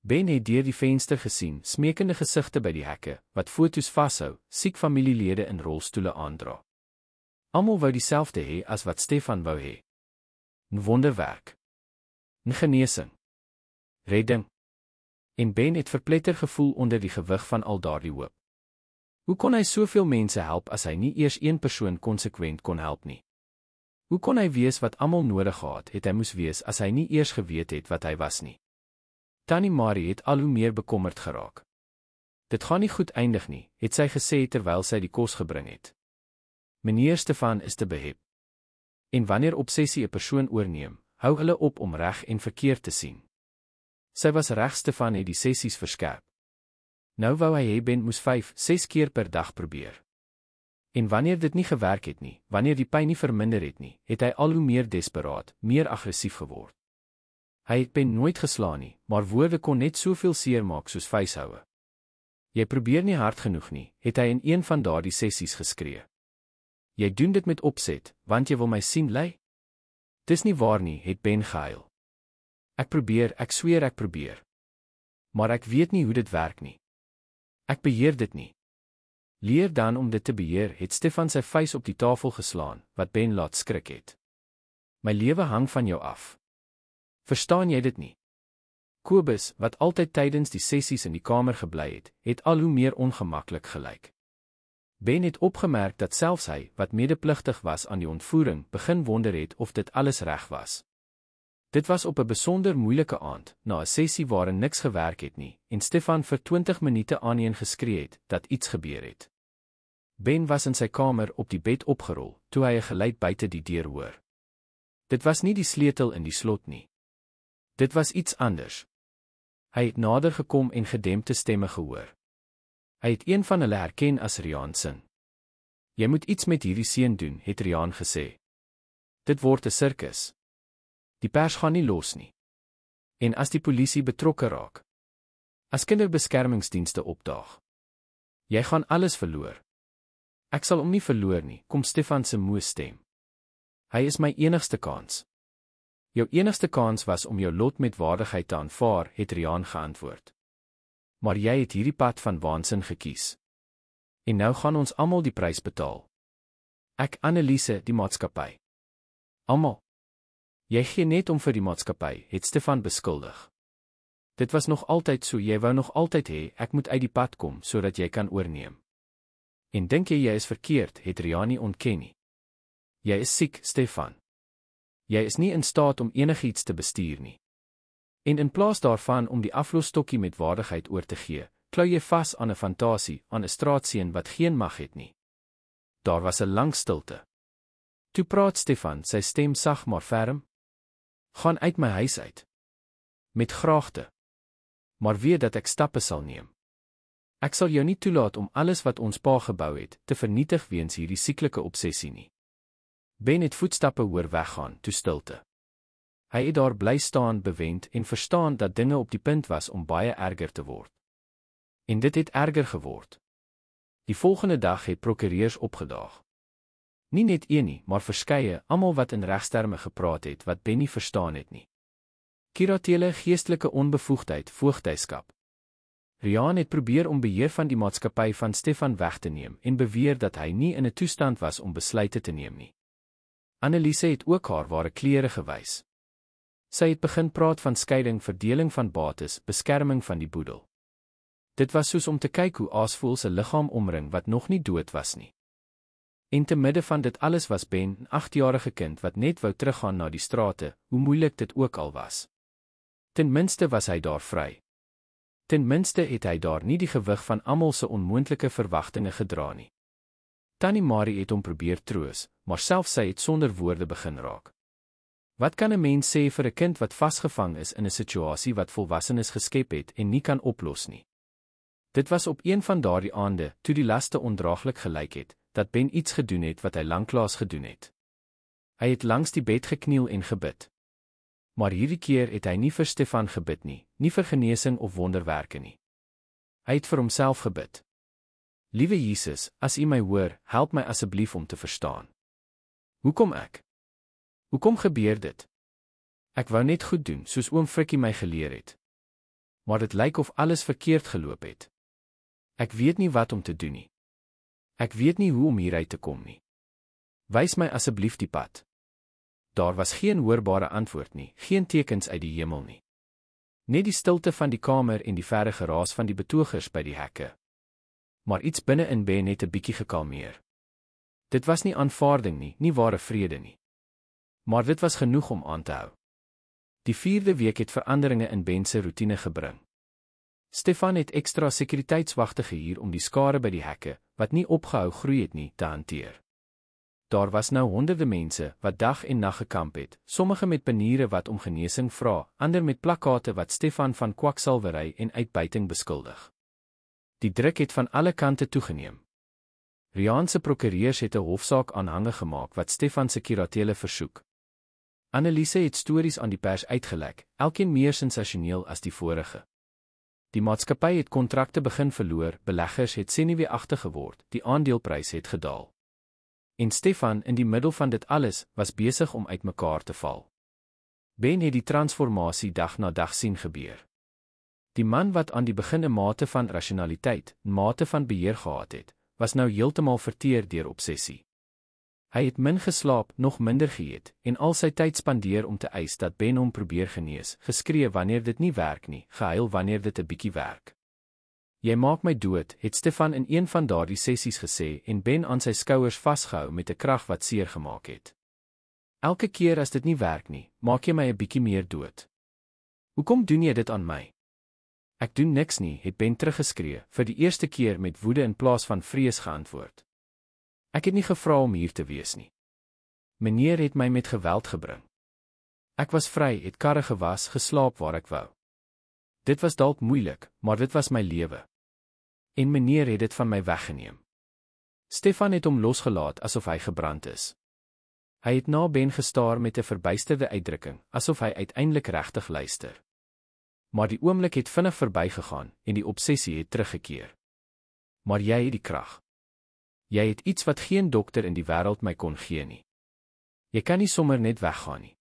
Ben het deur die venster gesien, smekende gesigte by die hekke, wat foto's vashou, siek familielede in rolstoele aandra. Almal wou dieselfde hê as wat Stefan wou hê. 'n Wonderwerk. 'n Genesing. Redding. En Ben het verpletter gevoel onder die gewig van al daardie hoop. Hoe kon hy soveel mense help as hy nie eers een persoon konsekwent kon help nie? Hoe kon hy wees wat almal nodig gehad het hy moes wees as hy nie eers geweet het wat hy was nie? Tannie Marie het al hoe meer bekommerd geraak. Dit gaan nie goed eindig nie, het sy gesê terwyl sy die kos gebring het. Meneer Stefan is te behep. En wanneer obsessie 'n persoon oorneem, hou hulle op om reg en verkeerd te sien. Sy was reg, Stefan het die sessies verskerp. Nou wou hy hê Ben moes 5-6 keer per dag probeer. En wanneer dit nie gewerk het nie, wanneer die pyn nie verminder het nie, het hy al hoe meer desperaat, meer aggressief geword. Hy het Ben nooit geslaan nie, maar woorde kon net soveel seer maak soos vuishoue. Jy probeer nie hard genoeg nie, het hy in een van daardie sessies geskree. Jy doen dit met opset, want jy wil my sien ly? Dis nie waar nie, het Ben gehuil. Ek probeer, ek sweer ek probeer. Maar ek weet nie hoe dit werk nie. Ek beheer dit nie. Leer dan om dit te beheer, het Stefan sy vuis op die tafel geslaan, wat Ben laat skrik het. My lewe hang van jou af. Verstaan jy dit nie? Kobus, wat altyd tydens die sessies in die kamer gebly het al hoe meer ongemaklik gelyk. Ben het opgemerk dat selfs hy, wat medepligtig was aan die ontvoering, begin wonder het of dit alles reg was. Dit was op 'n besonder moeilike aand, na 'n sessie waarin niks gewerk het nie, en Stefan vir 20 minute aaneen geskree het, dat iets gebeur het. Ben was in sy kamer op die bed opgerol, toe hy 'n geluid buite die deur hoor. Dit was nie die sleutel in die slot nie. Dit was iets anders. Hy het nader gekom en gedempte stemme gehoor. Hy het een van hulle herken as Riaan se. Jy moet iets met hierdie seun doen, het Riaan gesê. Dit word 'n sirkus. Die pers gaan nie los nie. En as die polisie betrokke raak, as kinderbeskermingsdienste opdaag, jy gaan alles verloor. Ek sal hom nie verloor nie, kom Stefan se moe stem. Hy is my enigste kans. Jou enigste kans was om jou lot met waardigheid te aanvaar, het Riaan geantwoord. Maar jy het hierdie pad van waansin gekies. En nou gaan ons almal die prys betaal. Ek, Anneliese, die maatskappy. Almal. Jy gee net om vir die maatskappy, het Stefan beskuldig. Dit was nog altyd so, jy wou nog altyd hê, ek moet uit die pad kom, sodat jy kan oorneem. En dink jy is verkeerd, het Riaan nie ontken nie. Jy is siek, Stefan. Jy is nie in staat om enigiets te bestuur nie. En in plaas daarvan om die aflosstokkie met waardigheid oor te gee, klou jy vas aan 'n fantasie, aan 'n straatseun wat geen mag het nie. Daar was 'n lang stilte. Toe praat Stefan, sy stem sag maar ferm. Gaan uit my huis uit. Met graagte. Maar weet dat ek stappe sal neem. Ek sal jou nie toelaat om alles wat ons pa gebou het, te vernietig weens hierdie sieklike obsessie nie. Ben het voetstappe hoor weggaan, toe stilte. Hy het daar bly staan bewend en verstaan dat dinge op die punt was om baie erger te word. En dit het erger geword. Die volgende dag het prokureurs opgedaag. Nie net een nie, maar verskeie, almal wat in regsterme gepraat het wat Ben nie verstaan het nie. Kuratele, geestelike onbevoegdheid, voogdyskap. Riaan het probeer om beheer van die maatskappy van Stefan weg te neem en beweer dat hy nie in 'n toestand was om besluite te neem nie. Anneliese het ook haar ware klere gewys. Sy het begin praat van skeiding, verdeling van bates, beskerming van die boedel. Dit was soos om te kyk hoe Aasvoël se liggaam omring wat nog nie dood was nie. En te midde van dit alles was Ben, 'n 8-jarige kind wat net wou teruggaan na die strate, hoe moeilik dit ook al was. Ten minste was hy daar vry. Ten minste het hy daar nie die gewig van almal se onmoontlike verwagtinge gedra nie. Tannie Marie het hom probeer troos, maar selfs sy het sonder woorde begin raak. Wat kan 'n mens sê vir 'n kind wat vasgevang is in 'n situasie wat volwassenes geskep het en nie kan oplos nie? Dit was op een van daardie aande, toe die laste ondraaglik gelyk het, dat Ben iets gedoen het wat hy lanklaas gedoen het. Hy het langs die bed gekniel en gebid. Maar hierdie keer het hy nie vir Stefan gebid nie, nie vir genesing of wonderwerke nie. Hy het vir homself gebid. Liewe Jesus, as U my hoor, help my asseblief om te verstaan. Hoekom ek? Hoekom gebeur dit? Ek wou net goed doen, soos oom Frikkie my geleer het. Maar dit lyk of alles verkeerd geloop het. Ek weet nie wat om te doen nie. Ek weet nie hoe om hieruit te kom nie. Wys my asseblief die pad. Daar was geen hoorbare antwoord nie, geen tekens uit die hemel nie. Net die stilte van die kamer en die verre geraas van die betogers by die hekke. Maar iets binne in Ben het 'n bietjie gekalmeer. Dit was nie aanvaarding nie, nie ware vrede nie. Maar dit was genoeg om aan te hou. Die 4de week het veranderinge in Ben se roetine gebring. Stefan het ekstra sekuriteitswagte gehuur om die skare by die hekke, wat nie opgehou groei het nie, te hanteer. Daar was nou honderde mense wat dag en nag gekamp het, sommige met paniere wat om genesing vra, ander met plakkate wat Stefan van kwaksalwery en uitbuiting beskuldig. Die druk het van alle kante toegeneem. Riaan se prokureurs het 'n hofsaak aanhangig gemaak wat Stefan se kuratele versoek. Anneliese het stories aan die pers uitgelek, elkeen meer sensasioneel as die vorige. Die maatskappy het kontrakte begin verloor, beleggers het senuweeagtig geword, die aandeleprys het gedaal. En Stefan, in die middel van dit alles, was besig om uitmekaar te val. Ben het die transformasie dag na dag sien gebeur. Die man wat aan die begin 'n mate van rasionaliteit, 'n mate van beheer gehad het, was nou heeltemal verteer deur obsessie. Hy het min geslaap, nog minder geëet, en al sy tyd spandeer om te eis dat Ben hom probeer genees, geskree wanneer dit nie werk nie, gehuil wanneer dit 'n bietjie werk. Jy maak my dood, het Stefan in een van daardie sessies gesê en Ben aan sy skouers vasgehou met 'n krag wat seer gemaak het. Elke keer as dit nie werk nie, maak jy my 'n bietjie meer dood. Hoekom doen jy dit aan my? Ek doen niks nie, het Ben teruggeskree, vir die eerste keer met woede in plaas van vrees geantwoord. Ek het nie gevra om hier te wees nie. Meneer het my met geweld gebring. Ek was vry, het karre gewas, geslaap waar ek wou. Dit was dalk moeilik, maar dit was my lewe. En meneer het dit van my weggeneem. Stefan het hom losgelaat asof hy gebrand is. Hy het na Ben gestaar met 'n verbuisterde uitdrukking, asof hy uiteindelik regtig luister. Maar die oomblik het vinnig verbygegaan en die obsessie het teruggekeer. Maar jy het die krag. Jy het iets wat geen dokter in die wêreld my kon gee nie. Jy kan nie sommer net weggaan nie.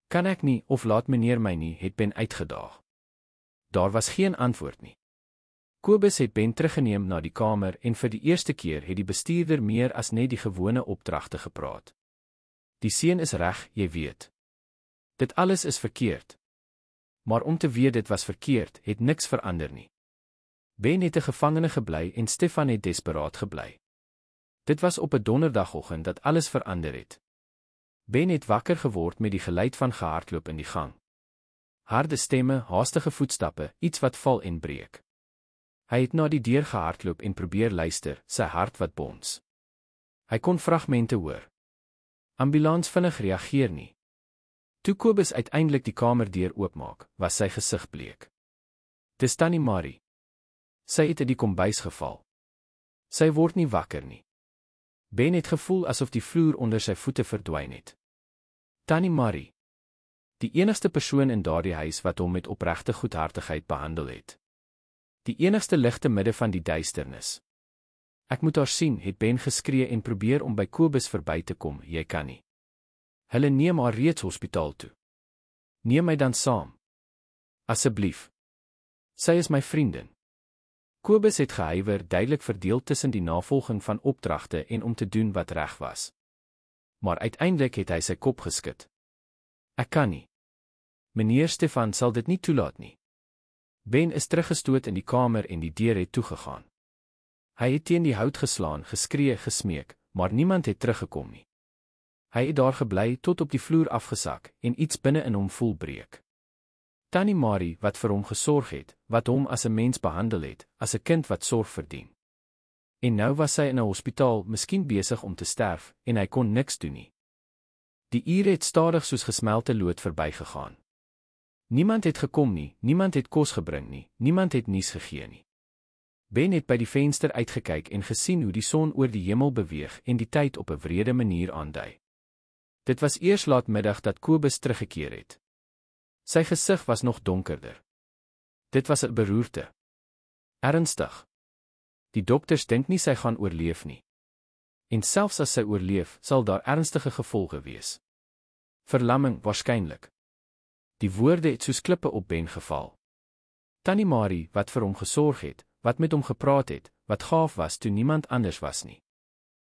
Kan ek nie, of laat meneer my nie, het Ben uitgedaag. Daar was geen antwoord nie. Kobus het Ben teruggeneem na die kamer en vir die eerste keer het die bestuurder meer as net die gewone opdragte gepraat. Die seun is reg, jy weet. Dit alles is verkeerd. Maar om te weet dit was verkeerd, het niks verander nie. Ben het 'n gevangene gebly en Stefan het desperaat gebly. Dit was op 'n donderdagoggend dat alles verander het. Ben het wakker geword met die geluid van gehardloop in die gang. Harde stemme, haastige voetstappe, iets wat val en breek. Hy het na die deur gehardloop en probeer luister, sy hart wat bons. Hy kon fragmente hoor. Ambulans vinnig reageer nie. Toe Kobus uiteindelik die kamerdeur oopmaak, was sy gesig bleek. Dis Tannie Marie. Sy het uit die kombuis geval. Sy word nie wakker nie. Ben het gevoel asof die vloer onder sy voete verdwyn het. Tannie Marie. Die enigste persoon in daardie huis wat hom met opregte goedhartigheid behandel het. Die enigste lig te midde van die duisternis. Ek moet haar sien, het Ben geskree en probeer om by Kobus verby te kom, jy kan nie. Hulle neem haar reeds hospitaal toe. Neem my dan saam. Asseblief. Sy is my vriendin. Kobus het gehuiwer, duidelik verdeel tussen die navolging van opdragte en om te doen wat reg was. Maar uiteindelik het hy sy kop geskud. Ek kan nie. Meneer Stefan sal dit nie toelaat nie. Ben is teruggestoot in die kamer en die deur het toegegaan. Hy het teen die hout geslaan, geskree, gesmeek, maar niemand het teruggekom nie. Hy het daar gebly tot op die vloer afgesak en iets binne in hom voel breek. Tannie Marie wat vir hom gesorg het, wat hom as 'n mens behandel het, as 'n kind wat sorg verdien. En nou was sy in 'n hospitaal, miskien besig om te sterf, en hy kon niks doen nie. Die ure het stadig soos gesmelte lood verbygegaan. Niemand het gekom nie, niemand het kos gebring nie, niemand het nuus gegee nie. Ben het by die venster uitgekyk en gesien hoe die son oor die hemel beweeg en die tyd op 'n wrede manier aandui. Dit was eers laatmiddag dat Kobus teruggekeer het. Sy gesig was nog donkerder. Dit was 'n beroerte. Ernstig. Die dokters dink nie sy gaan oorleef nie. En selfs as sy oorleef, sal daar ernstige gevolge wees. Verlamming waarskynlik. Die woorde het soos klippe op Ben geval. Tannie Marie, wat vir hom gesorg het, wat met hom gepraat het, wat gaaf was toe niemand anders was nie.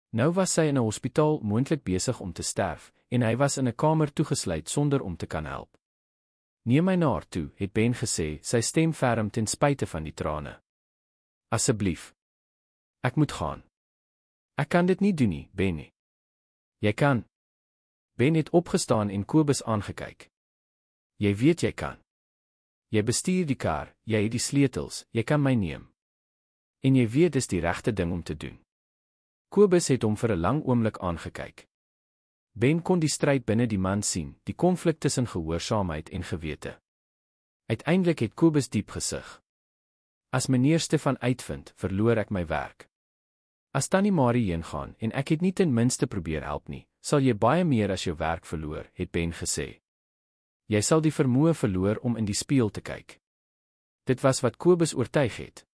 Nou was sy in 'n hospitaal moontlik besig om te sterf, en hy was in 'n kamer toegesluit sonder om te kan help. Neem my na haar toe, het Ben gesê, sy stem ferm ten spyte van die trane. Asseblief. Ek moet gaan. Ek kan dit nie doen nie, Ben nie. Jy kan. Ben het opgestaan en Kobus aangekyk. Jy weet jy kan. Jy bestuur die kar, jy het die sleutels, jy kan my neem. En jy weet dis die regte ding om te doen. Kobus het hom vir 'n lang oomblik aangekyk. Ben kon die stryd binne die man sien, die konflik tussen gehoorsaamheid en gewete. Uiteindelik het Kobus diep gesug. As meneer Stefan uitvind, verloor ek my werk. As Tannie Marie heengaan en ek het nie ten minste probeer help nie, sal jy baie meer as jou werk verloor, het Ben gesê. Jy sal die vermoë verloor om in die spieël te kyk. Dit was wat Kobus oortuig het.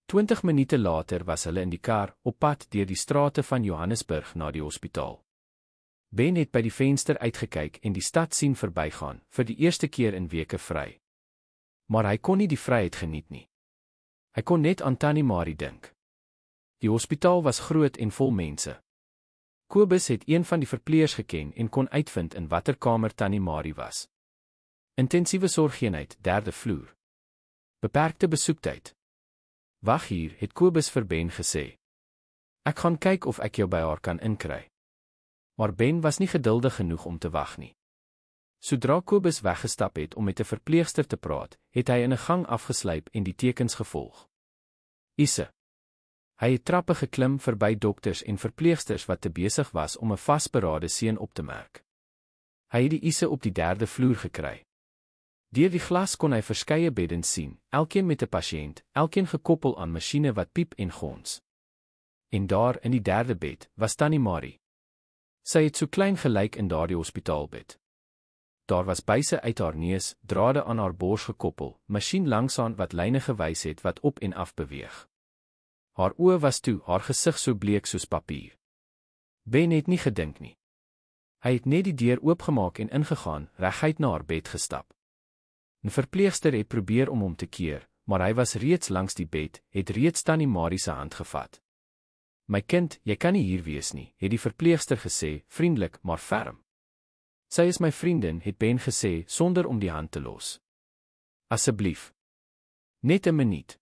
20 minute later was hulle in die kar, op pad deur die strate van Johannesburg na die hospitaal. Ben het by die venster uitgekyk en die stad sien verbygaan, vir die eerste keer in weke vry. Maar hy kon nie die vryheid geniet nie. Hy kon net aan Tannie Marie dink. Die hospitaal was groot en vol mense. Kobus het een van die verpleegers geken en kon uitvind in watter kamer Tannie Marie was. Intensiewe sorgeenheid, 3de vloer. Beperkte besoektyd. Wag hier, het Kobus vir Ben gesê. Ek gaan kyk of ek jou by haar kan inkry. Maar Ben was nie geduldig genoeg om te wag nie. Sodra Kobus weggestap het om met 'n verpleegster te praat, het hy in 'n gang afgeslyp en die tekens gevolg. Ise. Hy het trappe geklim verby dokters en verpleegsters wat te besig was om 'n vasberade seun op te merk. Hy het die Ise op die 3de vloer gekry. Deur die glas kon hy verskeie beddens sien, elkeen met 'n pasiënt, elkeen gekoppel aan masjiene wat piep en gons. En daar in die 3de bed was Tannie Marie. Sy het so klein gelyk in daardie hospitaalbed. Daar was buise uit haar neus, drade aan haar bors gekoppel, masjien langsaan wat lyne gewys het wat op en af beweeg. Haar oë was toe, haar gesig so bleek soos papier. Ben het nie gedink nie. Hy het net die deur oopgemaak en ingegaan, reguit na haar bed gestap. 'n Verpleegster het probeer om hom te keer, maar hy was reeds langs die bed, het reeds Tannie Marie se hand gevat. "My kind, jy kan nie hier wees nie," het die verpleegster gesê, vriendelik maar ferm. "Sy is my vriendin," het Ben gesê, sonder om die hand te los. "Asseblief. Net 'n minuut."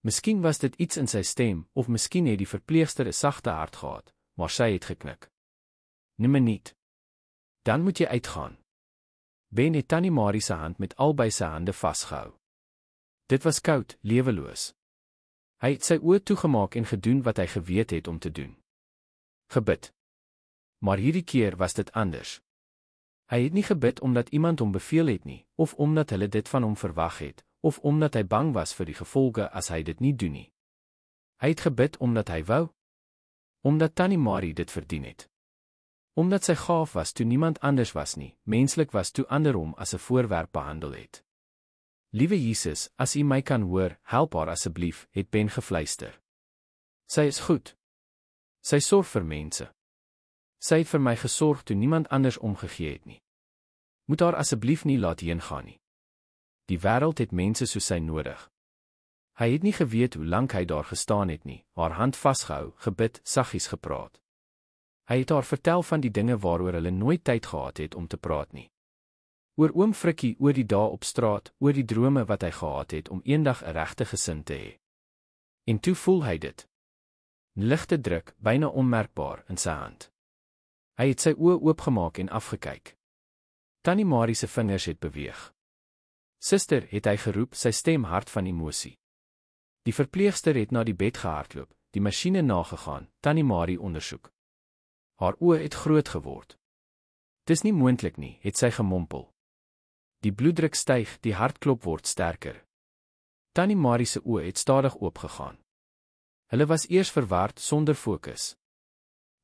Miskien was dit iets in sy stem, of miskien het die verpleegster 'n sagte hart gehad, maar sy het geknik. "'n Minuut. Dan moet jy uitgaan." Ben het Tannie Marie se hand met albei sy hande vasgehou. Dit was koud, leweloos. Hy het sy oë toegemaak en gedoen wat hy geweet het om te doen. Gebid. Maar hierdie keer was dit anders. Hy het nie gebid omdat iemand hom beveel het nie, of omdat hulle dit van hom verwag het, of omdat hy bang was vir die gevolge as hy dit nie doen nie. Hy het gebid omdat hy wou. Omdat Tannie Marie dit verdien het. Omdat sy gaaf was toe niemand anders was nie, menslik was toe ander hom as 'n voorwerp behandel het. "Liewe Jesus, as U my kan hoor, help haar asseblief," het Ben gefluister. "Sy is goed. Sy sorg vir mense. Sy het vir my gesorg toe niemand anders omgegee het nie. Moet haar asseblief nie laat heengaan nie. Die wêreld het mense soos sy nodig." Hy het nie geweet hoe lank hy daar gestaan het nie, haar hand vasgehou, gebid, saggies gepraat. Hy het haar vertel van die dinge waaroor hulle nooit tyd gehad het om te praat nie. Oor oom Frikkie, oor die dae op straat, oor die drome wat hy gehad het om eendag 'n regte gesin te hê. En toe voel hy dit. 'n Ligte druk, byna onmerkbaar, in sy hand. Hy het sy oë oopgemaak en afgekyk. Tannie Marie se vingers het beweeg. "Suster," het hy geroep, sy stem hard van emosie. Die verpleegster het na die bed gehardloop, die masjiene nagegaan, Tannie Marie ondersoek. Haar oë het groot geword. "Dis nie moontlik nie," het sy gemompel. Die bloeddruk styg, die hartklop word sterker. Tannie Marie se oë het stadig oopgegaan. Hulle was eers verward, sonder fokus.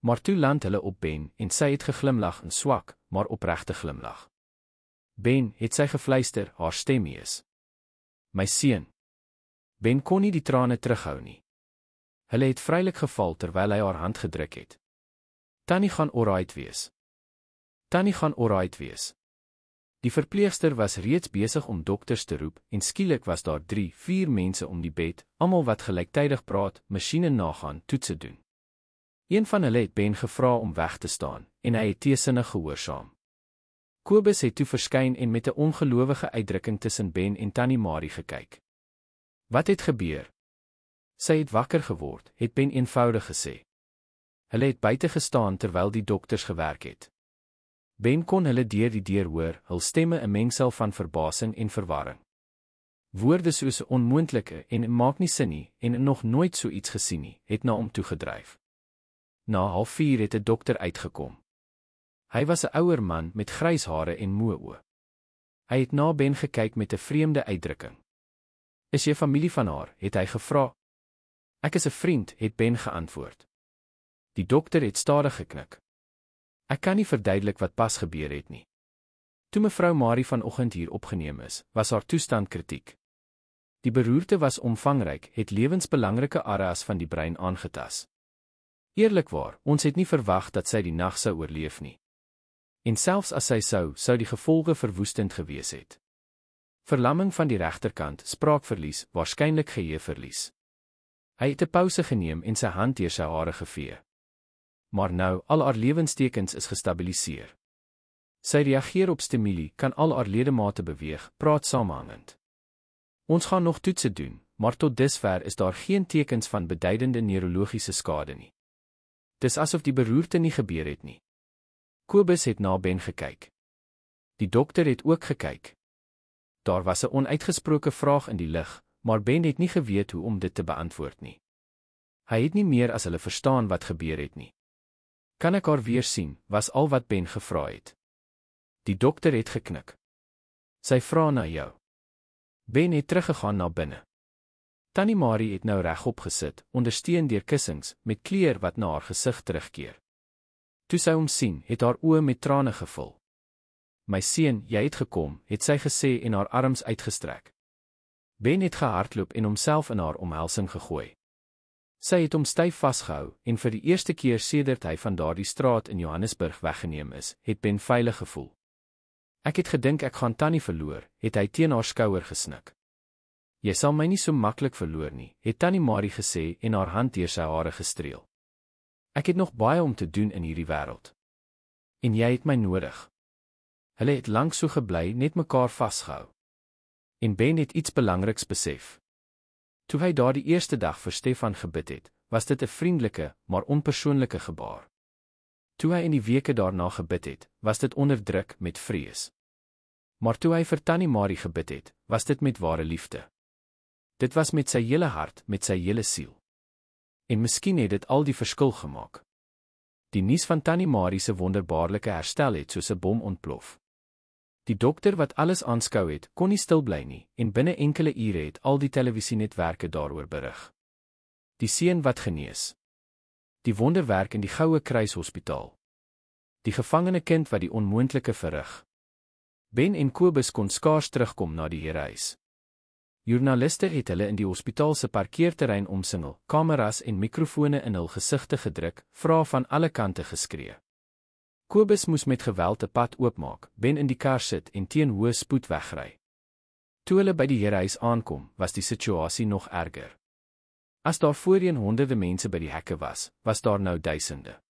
Maar toe land hulle op Ben en sy het geglimlag, 'n swak, maar opregte glimlag. "Ben," het sy gefluister, haar stem hees. "My seun." Ben kon nie die trane terughou nie. Hulle het vrylik geval terwyl hy haar hand gedruk het. "Tannie gaan alright wees. Tannie gaan alright wees." Die verpleegster was reeds besig om dokters te roep en skielik was daar 3, 4 mense om die bed, almal wat gelyktydig praat, masjiene nagaan, toetse doen. Een van hulle het Ben gevra om weg te staan en hy het teesinnig gehoorsaam. Kobus het toe verskyn en met 'n ongelowige uitdrukking tussen Ben en Tannie Marie gekyk. "Wat het gebeur?" "Sy het wakker geword," het Ben eenvoudig gesê. Hulle het buite gestaan terwyl die dokters gewerk het. Ben kon hulle deur die deur hoor, hul stemme 'n mengsel van verbasing en verwarring. Woorde soos 'n onmoontlike en maak nie sin nie en nog nooit so iets gesien nie, het na hom toe gedryf. Na 3:30 het 'n dokter uitgekom. Hy was 'n ouer man met grys hare en moe oë. Hy het na Ben gekyk met 'n vreemde uitdrukking. "Is jy familie van haar?" het hy gevra. "Ek is 'n vriend," het Ben geantwoord. Die dokter het stadig geknik. "Ek kan nie verduidelik wat pas gebeur het nie. Toe mevrou Marie vanoggend hier opgeneem is, was haar toestand kritiek. Die beroerte was omvangryk, het lewensbelangrike areas van die brein aangetas. Eerlikwaar, ons het nie verwag dat sy die nag sou oorleef nie. En selfs as sy sou die gevolge verwoestend gewees het. Verlamming van die regterkant, spraakverlies, waarskynlik geheueverlies." Hy het 'n pouse geneem en sy hand deur sy hare gevee. "Maar nou, al haar lewenstekens is gestabiliseer. Sy reageer op stimule, kan al haar ledemate beweeg, praat samehangend. Ons gaan nog toetse doen, maar tot dusver is daar geen tekens van beduidende neurologiese skade nie. Dis asof die beroerte nie gebeur het nie." Kobus het na Ben gekyk. Die dokter het ook gekyk. Daar was 'n onuitgesproke vraag in die lug, maar Ben het nie geweet hoe om dit te beantwoord nie. Hy het nie meer as hulle verstaan wat gebeur het nie. "Kan ek haar weer sien?" was al wat Ben gevra het. Die dokter het geknik. "Sy vra na jou." Ben het teruggegaan na binne. Tannie Marie het nou regop gesit, ondersteun deur kussings, met kleur wat na haar gesig terugkeer. Toe sy hom sien, het haar oë met trane gevul. My seun, jy het gekom, het sy gesê en haar arms uitgestrek. Ben het gehardloop en homself in haar omhelsing gegooi. Sy het hom styf vasgehou, en vir die eerste keer sedert hy van daardie straat in Johannesburg weggeneem is, het Ben veilig gevoel. Ek het gedink ek gaan Tannie verloor, het hy teen haar skouer gesnik. Jy sal my nie so maklik verloor nie, het Tannie Marie gesê en haar hand deur sy hare gestreel. Ek het nog baie om te doen in hierdie wêreld. En jy het my nodig. Hulle het lank so gebly net mekaar vasgehou. En Ben het iets belangriks besef. Toe hy daardie eerste dag vir Stefan gebid het, was dit 'n vriendelike, maar onpersoonlike gebaar. Toe hy in die weke daarna gebid het, was dit onderdruk met vrees. Maar toe hy vir Tannie Marie gebid het, was dit met ware liefde. Dit was met sy hele hart, met sy hele siel. En miskien het dit al die verskil gemaak. Die nuus van Tannie Marie se wonderbaarlike herstel het soos 'n bom ontplof. Die dokter wat alles aanskou het, kon nie stil bly nie, en binne enkele ure het al die televisienetwerke daaroor berig. Die seun wat genees. Die wonderwerk in die Goue Kruis Hospitaal. Die gevangene kind wat die onmoontlike verrig. Ben en Kobus kon skaars terugkom na die Herehuis. Joernaliste het hulle in die hospitaal se parkeerterrein omsingel, kameras en mikrofone in hul gesigte gedruk, vrae van alle kante geskree. Kobus moes met geweld 'n pad oopmaak, Ben in die kar sit en teen hoë spoed wegry. Toe hulle by die Herehuis aankom, was die situasie nog erger. As daar voorheen honderde mense by die hekke was, was daar nou duisende.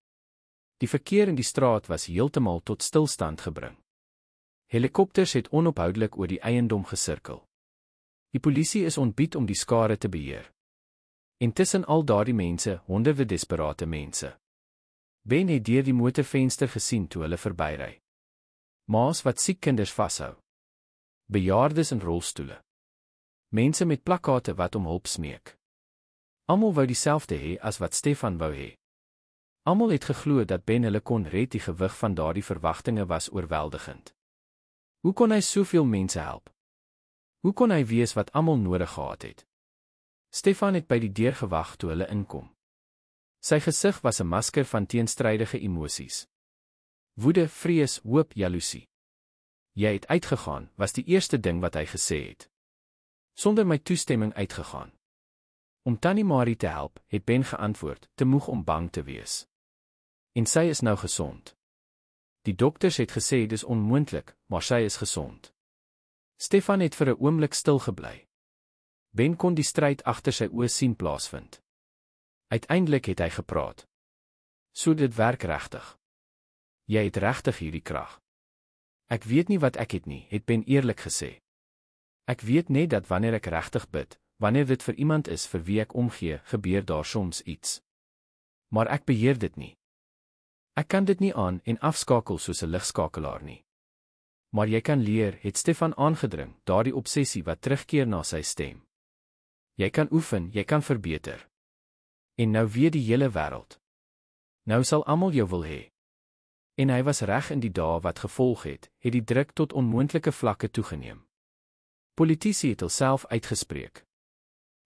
Die verkeer in die straat was heeltemal tot stilstand gebring. Helikopters het onophoudelik oor die eiendom gesirkel. Die polisie is ontbied om die skare te beheer. En tussen al daardie mense, honderde desperate mense. Ben het deur die motorvenster gesien toe hulle verbyry. Ma's wat siek kinders vashou. Bejaardes in rolstoele. Mense met plakkate wat om hulp smeek. Almal wou dieselfde hê as wat Stefan wou hê. Almal het geglo dat Ben hulle kon red. Die gewig van daardie verwagtinge was oorweldigend. Hoe kon hy soveel mense help? Hoe kon hy wees wat almal nodig gehad het? Stefan het by die deur gewag toe hulle inkom. Sy gesig was 'n masker van teenstrydige emosies. Woede, vrees, hoop, jaloesie. Jy het uitgegaan, was die eerste ding wat hy gesê het. Sonder my toestemming uitgegaan. Om Tannie Marie te help, het Ben geantwoord, te moeg om bang te wees. En sy is nou gesond. Die dokters het gesê dis onmoontlik, maar sy is gesond. Stefan het vir 'n oomblik stil gebly. Ben kon die stryd agter sy oë sien plaasvind. Uiteindelik het hy gepraat. So dit werk regtig. Jy het regtig hierdie krag. Ek weet nie wat ek het nie, het Ben eerlik gesê. Ek weet net dat wanneer ek regtig bid, wanneer dit vir iemand is vir wie ek omgee, gebeur daar soms iets. Maar ek beheer dit nie. Ek kan dit nie aan en afskakel soos 'n ligskakelaar nie. Maar jy kan leer, het Stefan aangedring, daardie obsessie wat terugkeer na sy stem. Jy kan oefen, jy kan verbeter. En nou weet die hele wêreld. Nou sal almal jou wil hê. En hy was reg in die dae wat gevolg het die druk tot onmoontlike vlakke toegeneem. Politici het hulself uitgespreek.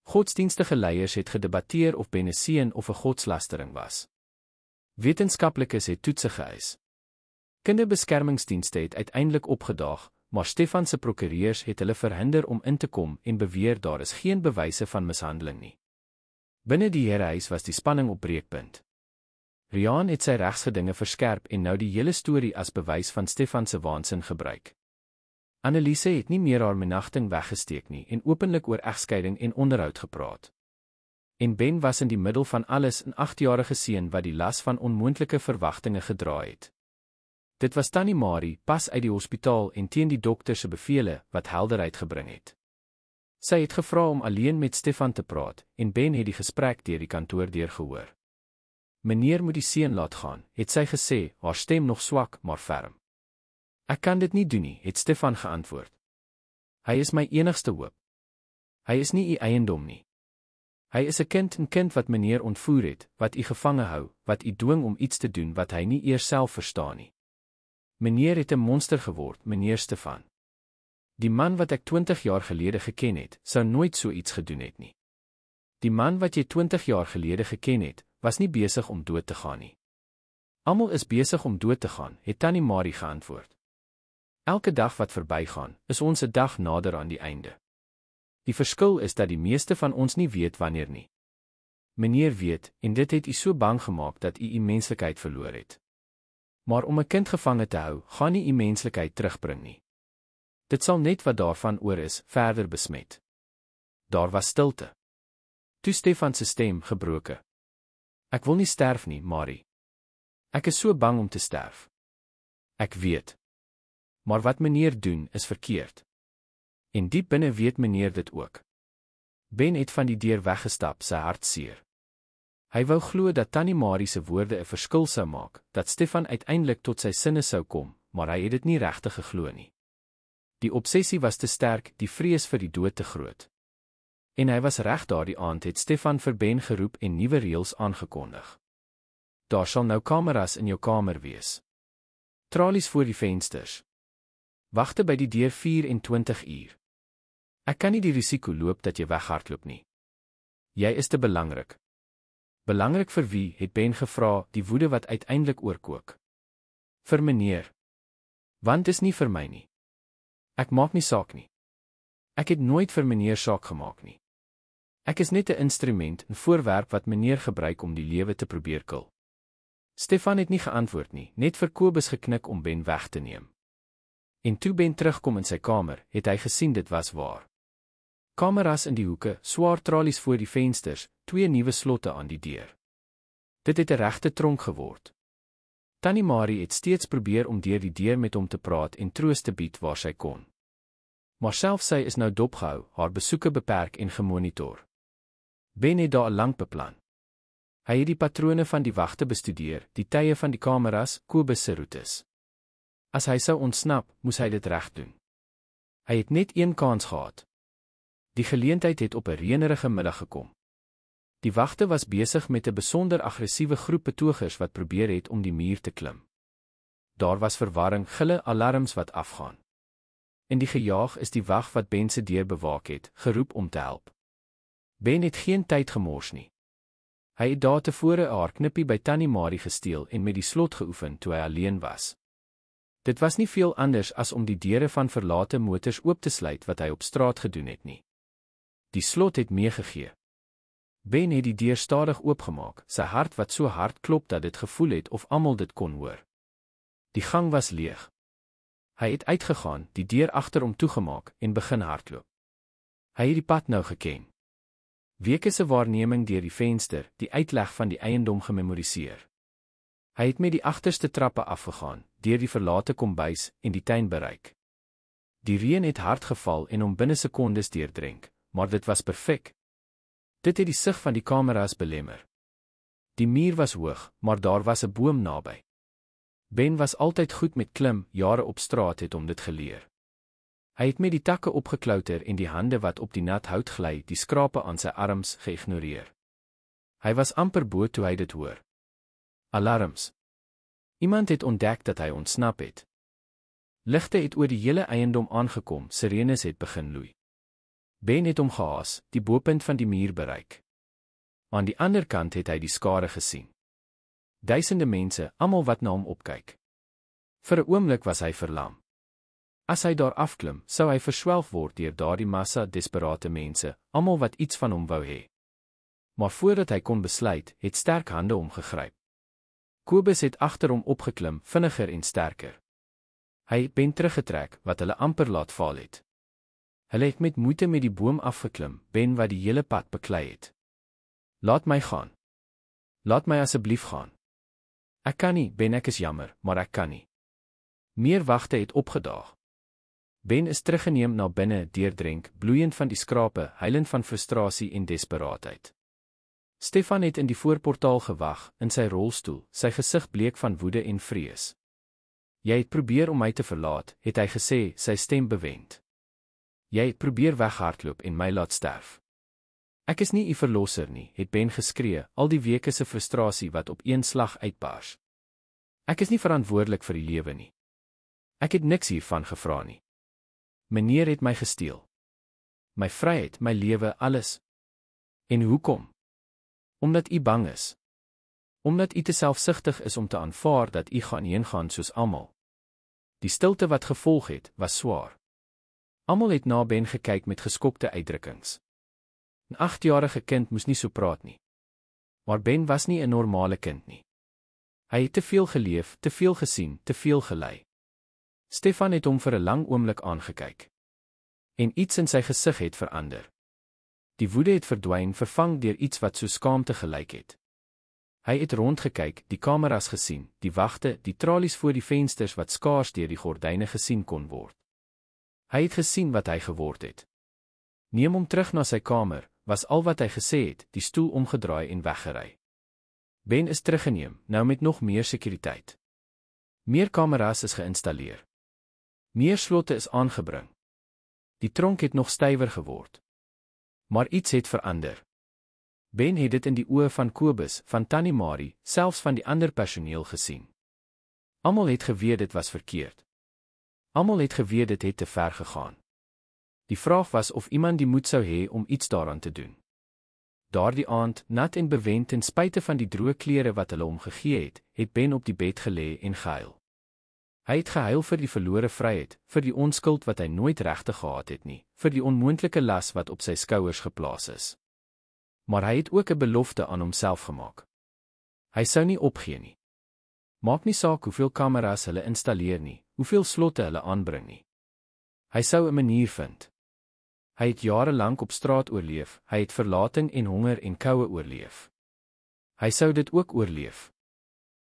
Godsdienstige leiers het gedebatteer of Ben 'n seun of 'n godslastering was. Wetenskaplikes het toetse geëis. Kinderbeskermingsdienste het uiteindelik opgedaag, maar Stefan se prokureurs het hulle verhinder om in te kom en beweer daar is geen bewyse van mishandeling nie. Binne die Herehuis was die spanning op breekpunt. Riaan het sy regsgedinge verskerp en nou die hele storie as bewys van Stefan se waansin gebruik. Anneliese het nie meer haar minagting weggesteek nie en openlik oor egskeiding en onderhoud gepraat. En Ben was in die middel van alles 'n 8-jarige seun wat die las van onmoontlike verwagtinge gedra het. Dit was Tannie Marie, pas uit die hospitaal en teen die dokter se bevele, wat helderheid gebring het. Sy het gevra om alleen met Stefan te praat, en Ben het die gesprek deur die kantoor deurgehoor. Meneer moet die seun laat gaan, het sy gesê, haar stem nog swak, maar ferm. Ek kan dit nie doen nie, het Stefan geantwoord. Hy is my enigste hoop. Hy is nie u eiendom nie. Hy is 'n kind wat meneer ontvoer het, wat u gevange hou, wat u dwing om iets te doen wat hy nie eers self verstaan nie. Meneer het 'n monster geword, meneer Stefan. Die man wat ek 20 jaar gelede geken het, sou nooit so iets gedoen het nie. Die man wat jy 20 jaar gelede geken het, was nie besig om dood te gaan nie. Almal is besig om dood te gaan, het Tannie Marie geantwoord. Elke dag wat verbygaan, is ons 'n dag nader aan die einde. Die verskil is dat die meeste van ons nie weet wanneer nie. Meneer weet, en dit het u so bang gemaak dat u menslikheid verloor het. Maar om 'n kind gevange te hou, gaan nie u menslikheid terugbring nie. Dit sal net wat daarvan oor is, verder besmet. Daar was stilte. Toe Stefan se stem gebroke. Ek wil nie sterf nie, Marie. Ek is so bang om te sterf. Ek weet. Maar wat meneer doen, is verkeerd. En diep binne weet meneer dit ook. Ben het van die deur weggestap, sy hart seer. Hy wou glo dat Tannie Marie se woorde 'n verskil sou maak, dat Stefan uiteindelik tot sy sinne sou kom, maar hy het dit nie regtig geglo nie. Die obsessie was te sterk, die vrees vir die dood te groot. En hy was reg daardie aand het Stefan vir Ben geroep en nuwe reëls aangekondig. Daar sal nou kameras in jou kamer wees. Tralies voor die vensters. Wagte by die deur 24 uur. Ek kan nie die risiko loop dat jy weghardloop nie. Jy is te belangrik. Belangrik vir wie, het Ben gevra, die woede wat uiteindelik oorkook. Vir meneer. Want is nie vir my nie. Ek maak nie saak nie. Ek het nooit vir meneer saak gemaak nie. Ek is net 'n instrument, 'n voorwerp wat meneer gebruik om die lewe te probeer kill. Stefan het nie geantwoord nie, net vir Kobus geknik om Ben weg te neem. En toe Ben terugkom in sy kamer, het hy gesien dit was waar. Kameras in die hoeke, swaar tralies voor die vensters, 2 nuwe slotte aan die deur. Dit het 'n regte tronk geword. Tannie Marie het steeds probeer om deur die deur met hom te praat en troos te bied waar sy kon. Maar self sy is nou dopgehou, haar besoeke beperk en gemonitor. Ben het daar lank beplan. Hy het die patrone van die wagte bestudeer, die tye van die kameras, Kobus se roetes. As hy sou ontsnap, moes hy dit reg doen. Hy het net een kans gehad. Die geleentheid het op 'n reënerige middag gekom. Die wagte was besig met 'n besonder aggressiewe groep betogers wat probeer het om die muur te klim. Daar was verwarring, gille, alarms wat afgaan. In die gejaag is die wag wat Ben se deur bewaak het, geroep om te help. Ben het geen tyd gemors nie. Hy het daartevore 'n haarknippie by Tannie Marie gesteel en met die slot geoefen toe hy alleen was. Dit was nie veel anders as om die deure van verlate motors oop te sluit wat hy op straat gedoen het nie. Die slot het meegegee. Ben het die deur stadig oopgemaak, sy hart wat so hard klop dat dit gevoel het of almal dit kon hoor. Die gang was leeg. Hy het uitgegaan, die deur agter hom toegemaak en begin hardloop. Hy het die pad nou geken. Weke se waarneming deur die venster, die uitleg van die eiendom gememoriseer. Hy het met die agterste trappe afgegaan, deur die verlate kombuis en die tuin bereik. Die reën het hard geval en hom binne sekondes deurdrenk, maar dit was perfek. Dit het die sig van die kameras belemmer. Die muur was hoog, maar daar was 'n boom naby. Ben was altyd goed met klim, jare op straat het hom dit geleer. Hy het met die takke opgeklouter en die hande wat op die nat hout gly, die skrape aan sy arms, geïgnoreer. Hy was amper bo toe hy dit hoor. Alarms. Iemand het ontdek dat hy ontsnap het. Ligte het oor die hele eiendom aangekom, sirenes het begin loei. Ben het hom gehaas, die bopunt van die muur bereik. Aan die ander kant het hy die skare gesien. Duisende mense, almal wat na hom opkyk. Vir 'n oomblik was hy verlam. As hy daar afklim, sou hy verswelg word deur daardie massa desperate mense, almal wat iets van hom wou hê. Maar voordat hy kon besluit, het sterk hande hom gegryp. Kobus het agter hom opgeklim, vinniger en sterker. Hy het Ben teruggetrek, wat hulle amper laat val het. Hulle het met moeite met die boom afgeklim, Ben wat die hele pad beklei het. Laat my gaan. Laat my asseblief gaan. Ek kan nie, Ben, ek is jammer, maar ek kan nie. Meer wagte het opgedaag. Ben is teruggeneem na binne, deurdrenk, bloeiend van die skrape, huilend van frustrasie en desperaatheid. Stefan het in die voorportaal gewag, in sy rolstoel, sy gesig bleek van woede en vrees. Jy het probeer om my te verlaat, het hy gesê, sy stem bewend. Jy het probeer weghardloop en my laat sterf. Ek is nie u verlosser nie, het Ben geskree, al die weke se frustrasie wat op een slag uitbars. Ek is nie verantwoordelik vir die lewe nie. Ek het niks hiervan gevra nie. Meneer het my gesteel. My vryheid, my lewe, alles. En hoekom? Omdat u bang is. Omdat u te selfsugtig is om te aanvaar dat u gaan heengaan soos almal. Die stilte wat gevolg het, was swaar. Almal het na Ben gekyk met geskokte uitdrukkings. 'n 8-jarige kind moes nie so praat nie. Maar Ben was nie 'n normale kind nie. Hy het te veel geleef, te veel gesien, te veel gelei. Stefan het hom vir 'n lang oomblik aangekyk. En iets in sy gesig het verander. Die woede het verdwyn, vervang deur iets wat so skaamte gelyk het. Hy het rondgekyk, die kameras gesien, die wagte, die tralies voor die vensters wat skaars deur die gordyne gesien kon word. Hy het gesien wat hy geword het. Neem hom terug na sy kamer, was al wat hy gesê het, die stoel omgedraai en weggery. Ben is teruggeneem, nou met nog meer sekuriteit. Meer kameras is geïnstalleer. Meer slotte is aangebring. Die tronk het nog stywer geword. Maar iets het verander. Ben het dit in die oë van Kobus, van Tannie Marie, selfs van die ander personeel gesien. Almal het geweet dit was verkeerd. Almal het geweet dit het te ver gegaan. Die vraag was of iemand die moed sou hê om iets daaraan te doen. Daardie aand, nat en bewend ten spyte van die droë klere wat hulle hom gegee het Ben op die bed gelê en gehuil. Hy het gehuil vir die verlore vryheid, vir die onskuld wat hy nooit regtig gehad het nie, vir die onmoontlike las wat op sy skouers geplaas is. Maar hy het ook 'n belofte aan homself gemaak. Hy sou nie opgee nie. Maak nie saak hoeveel kameras hulle installeer nie, hoeveel slotte hulle aanbring nie. Hy sou 'n manier vind. Hy het jare lank op straat oorleef, hy het verlating en honger en koue oorleef. Hy sou dit ook oorleef.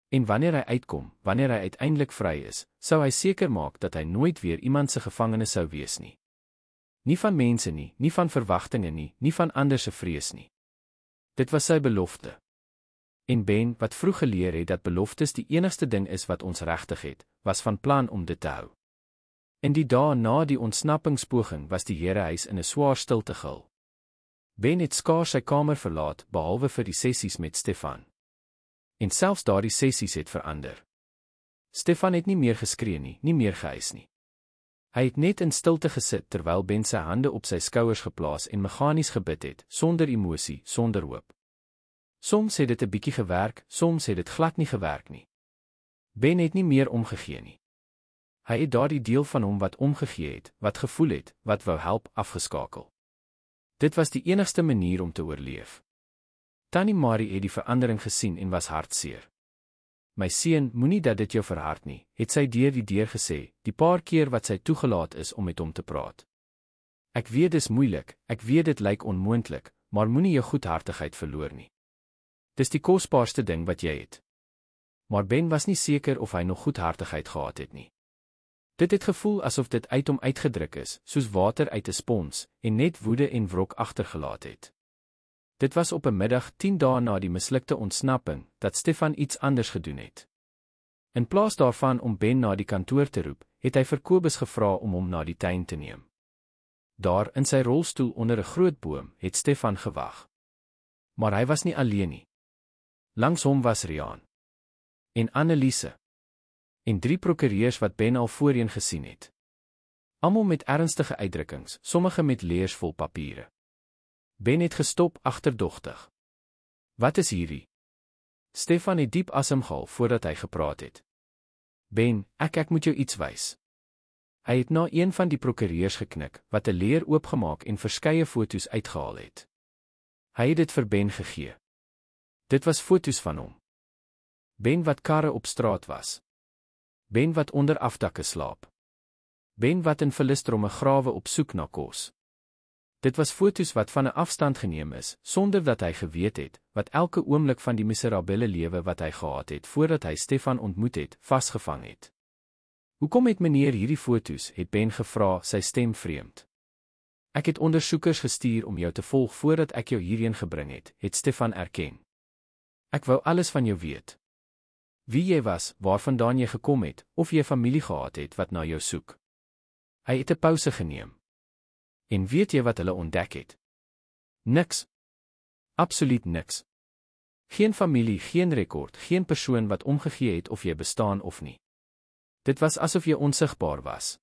En wanneer hy uitkom, wanneer hy uiteindelik vry is, sou hy seker maak dat hy nooit weer iemand se gevangene sou wees nie. Nie van mense nie, nie van verwagtinge nie, nie van ander se vrees nie. Dit was sy belofte. En Ben, wat vroeg geleer het dat beloftes die enigste ding is wat ons regtig het, was van plan om dit te hou. In die dae na die ontsnappingspoging was die herehuis in 'n swaar stilte gehul. Ben het skaars sy kamer verlaat, behalwe vir die sessies met Stefan. En selfs daardie sessies het verander. Stefan het nie meer geskree nie, nie meer gehuis nie. Hy het net in stilte gesit terwyl Ben sy hande op sy skouers geplaas en meganies gebid het, sonder emosie, sonder hoop. Soms het dit 'n bietjie gewerk, soms het dit glad nie gewerk nie. Ben het nie meer omgegee nie. Hy het daardie deel van hom wat omgegee het, wat gevoel het, wat wou help, afgeskakel. Dit was die enigste manier om te oorleef. Tannie Marie het die verandering gesien en was hartseer. My seun, moenie dat dit jou verhard nie, het sy deur die deur gesê, die paar keer wat sy toegelaat is om met hom te praat. Ek weet dis moeilik, ek weet dit lyk onmoontlik, maar moenie jou goedhartigheid verloor nie. Dis die kosbaarste ding wat jy het. Maar Ben was nie seker of hy nog goedhartigheid gehad het nie. Dit het gevoel asof dit uit hom uitgedruk is, soos water uit 'n spons, en net woede en wrok agtergelaat het. Dit was op 'n middag 10 dae na die mislukte ontsnapping, dat Stefan iets anders gedoen het. In plaas daarvan om Ben na die kantoor te roep, het hy vir Kobus gevra om hom na die tuin te neem. Daar, in sy rolstoel onder 'n groot boom, het Stefan gewag. Maar hy was nie alleen nie. Langs hom was Riaan. En Anneliese. En 3 prokureurs wat Ben al voorheen gesien het. Almal met ernstige uitdrukkings, sommige met leers vol papiere. Ben het gestop, agterdogtig. Wat is hierdie? Stefan het diep asemhaal voordat hy gepraat het. Ben, ek moet jou iets wys. Hy het na een van die prokureurs geknik, wat 'n leer oopgemaak en verskeie foto's uitgehaal het. Hy het dit vir Ben gegee. Dit was foto's van hom. Ben wat karre op straat was. Ben wat onder afdakke slaap. Ben wat in vullistromme grawe op soek na kos. Dit was foto's wat van 'n afstand geneem is, sonder dat hy geweet het, wat elke oomblik van die miserabele lewe wat hy gehad het voordat hy Stefan ontmoet het, vasgevang het. Hoekom het meneer hierdie foto's, het Ben gevra, sy stem vreemd. Ek het ondersoekers gestuur om jou te volg voordat ek jou hierheen gebring het Stefan erken. Ek wou alles van jou weet. Wie jy was, waarvandaan jy gekom het, of jy familie gehad het wat na jou soek. Hy het 'n pouse geneem. En weet jy wat hulle ontdek het? Niks. Absoluut niks. Geen familie, geen rekord, geen persoon wat omgegee het of jy bestaan of nie. Dit was asof jy onsigbaar was.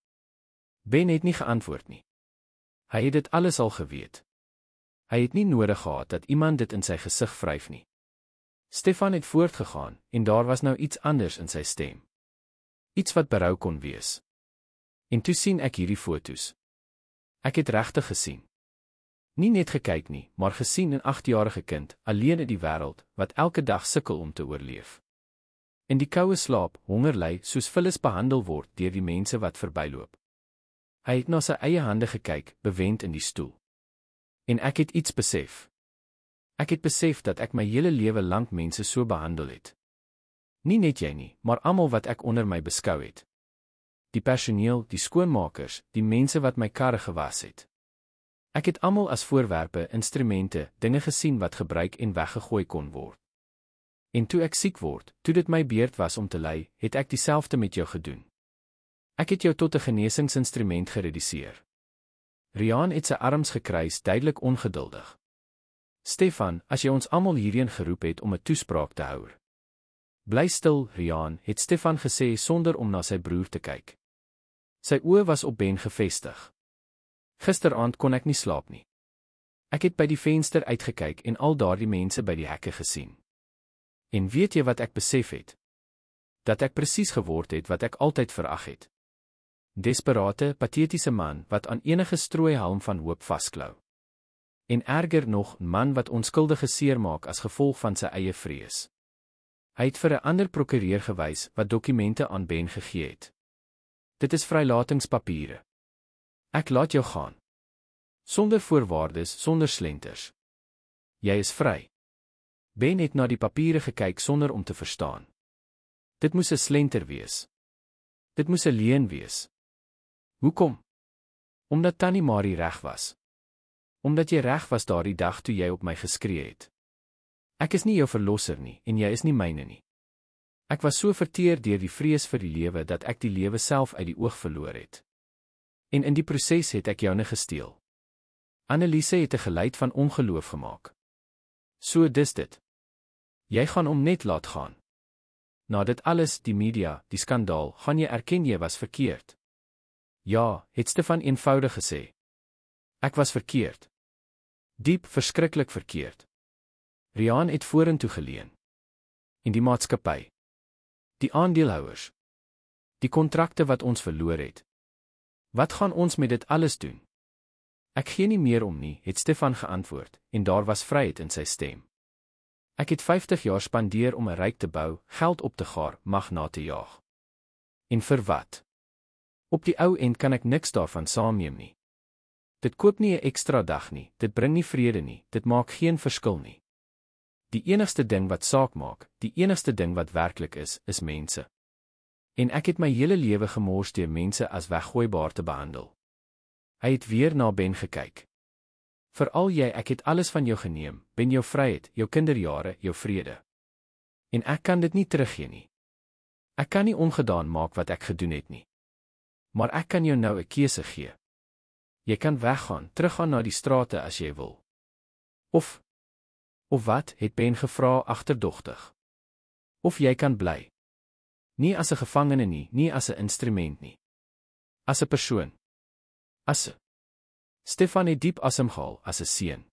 Ben het nie geantwoord nie. Hy het dit alles al geweet. Hy het nie nodig gehad dat iemand dit in sy gesig vryf nie. Stefan het voortgegaan, en daar was nou iets anders in sy stem. Iets wat berou kon wees. En toe sien ek hierdie foto's. Ek het regtig gesien. Nie net gekyk nie, maar gesien 'n 8-jarige kind, alleen in die wêreld, wat elke dag sukkel om te oorleef. In die koue slaap, honger ly, soos vullis behandel word deur die mense wat verbyloop. Hy het na sy eie hande gekyk, bewend in die stoel. En ek het iets besef. Ek het besef dat ek my hele lewe lank mense so behandel het. Nie net jy nie, maar almal wat ek onder my beskou het. Die personeel, die skoonmakers, die mense wat my karre gewas het. Ek het almal as voorwerpe, instrumente, dinge gesien wat gebruik en weggegooi kon word. En toe ek siek word, toe dit my beurt was om te ly, het ek dieselfde met jou gedoen. Ek het jou tot 'n genesingsinstrument gereduseer. Riaan het sy arms gekruis, duidelik ongeduldig. Stefan, as jy ons almal hierheen geroep het om 'n toespraak te hou. Bly stil, Riaan, het Stefan gesê sonder om na sy broer te kyk. Sy oë was op Ben gefestig. Gisteraand kon ek nie slaap nie. Ek het by die venster uitgekyk en al daardie mense by die hekke gesien. En weet jy wat ek besef het? Dat ek presies geword het wat ek altyd verag het. Desperate, patetiese man wat aan enige strooihalm van hoop vasklou. En erger nog, 'n man wat onskuldige seermaak as gevolg van sy eie vrees. Hy het vir 'n ander prokureur gewys wat dokumente aan Ben gegee het. Dit is vrylatingspapiere. Ek laat jou gaan. Sonder voorwaardes, sonder slenters. Jy is vry. Ben het na die papiere gekyk sonder om te verstaan. Dit moes 'n slenter wees. Dit moes 'n leuen wees. Hoekom? Omdat Tannie Marie reg was. Omdat jy reg was daardie dag toe jy op my geskree het. Ek is nie jou verlosser nie, en jy is nie myne nie. Ek was so verteer deur die vrees vir die lewe dat ek die lewe self uit die oog verloor het. En in die proses het ek joune gesteel. Anneliese het 'n geluid van ongeloof gemaak. So dis dit. Jy gaan hom net laat gaan. Na dit alles, die media, die skandaal, gaan jy erken jy was verkeerd. Ja, het Stefan eenvoudig gesê. Ek was verkeerd. Diep, verskriklik verkeerd. Riaan het vorentoe geleun. En die maatskappy. Die aandeelhouers. Die kontrakte wat ons verloor het. Wat gaan ons met dit alles doen? Ek gee nie meer om nie, het Stefan geantwoord, en daar was vryheid in sy stem. Ek het 50 jaar spandeer om 'n ryk te bou, geld op te gaar, mag na te jaag. En vir wat? Op die ou end kan ek niks daarvan saamneem nie. Dit koop nie 'n ekstra dag nie, dit bring nie vrede nie, dit maak geen verskil nie. Die enigste ding wat saak maak, die enigste ding wat werklik is mense. En ek het my hele lewe gemors deur mense as weggooibaar te behandel. Hy het weer na Ben gekyk. Veral jy, ek het alles van jou geneem, Ben, jou vryheid, jou kinderjare, jou vrede. En ek kan dit nie teruggee nie. Ek kan nie ongedaan maak wat ek gedoen het nie. Maar ek kan jou nou 'n keuse gee. Jy kan weggaan, teruggaan na die strate as jy wil. Of wat, het Ben gevra agterdogtig. Of jy kan bly. Nie as 'n gevangene nie, nie as 'n instrument nie. As 'n persoon. Stefan het diep asemhaal as 'n seun.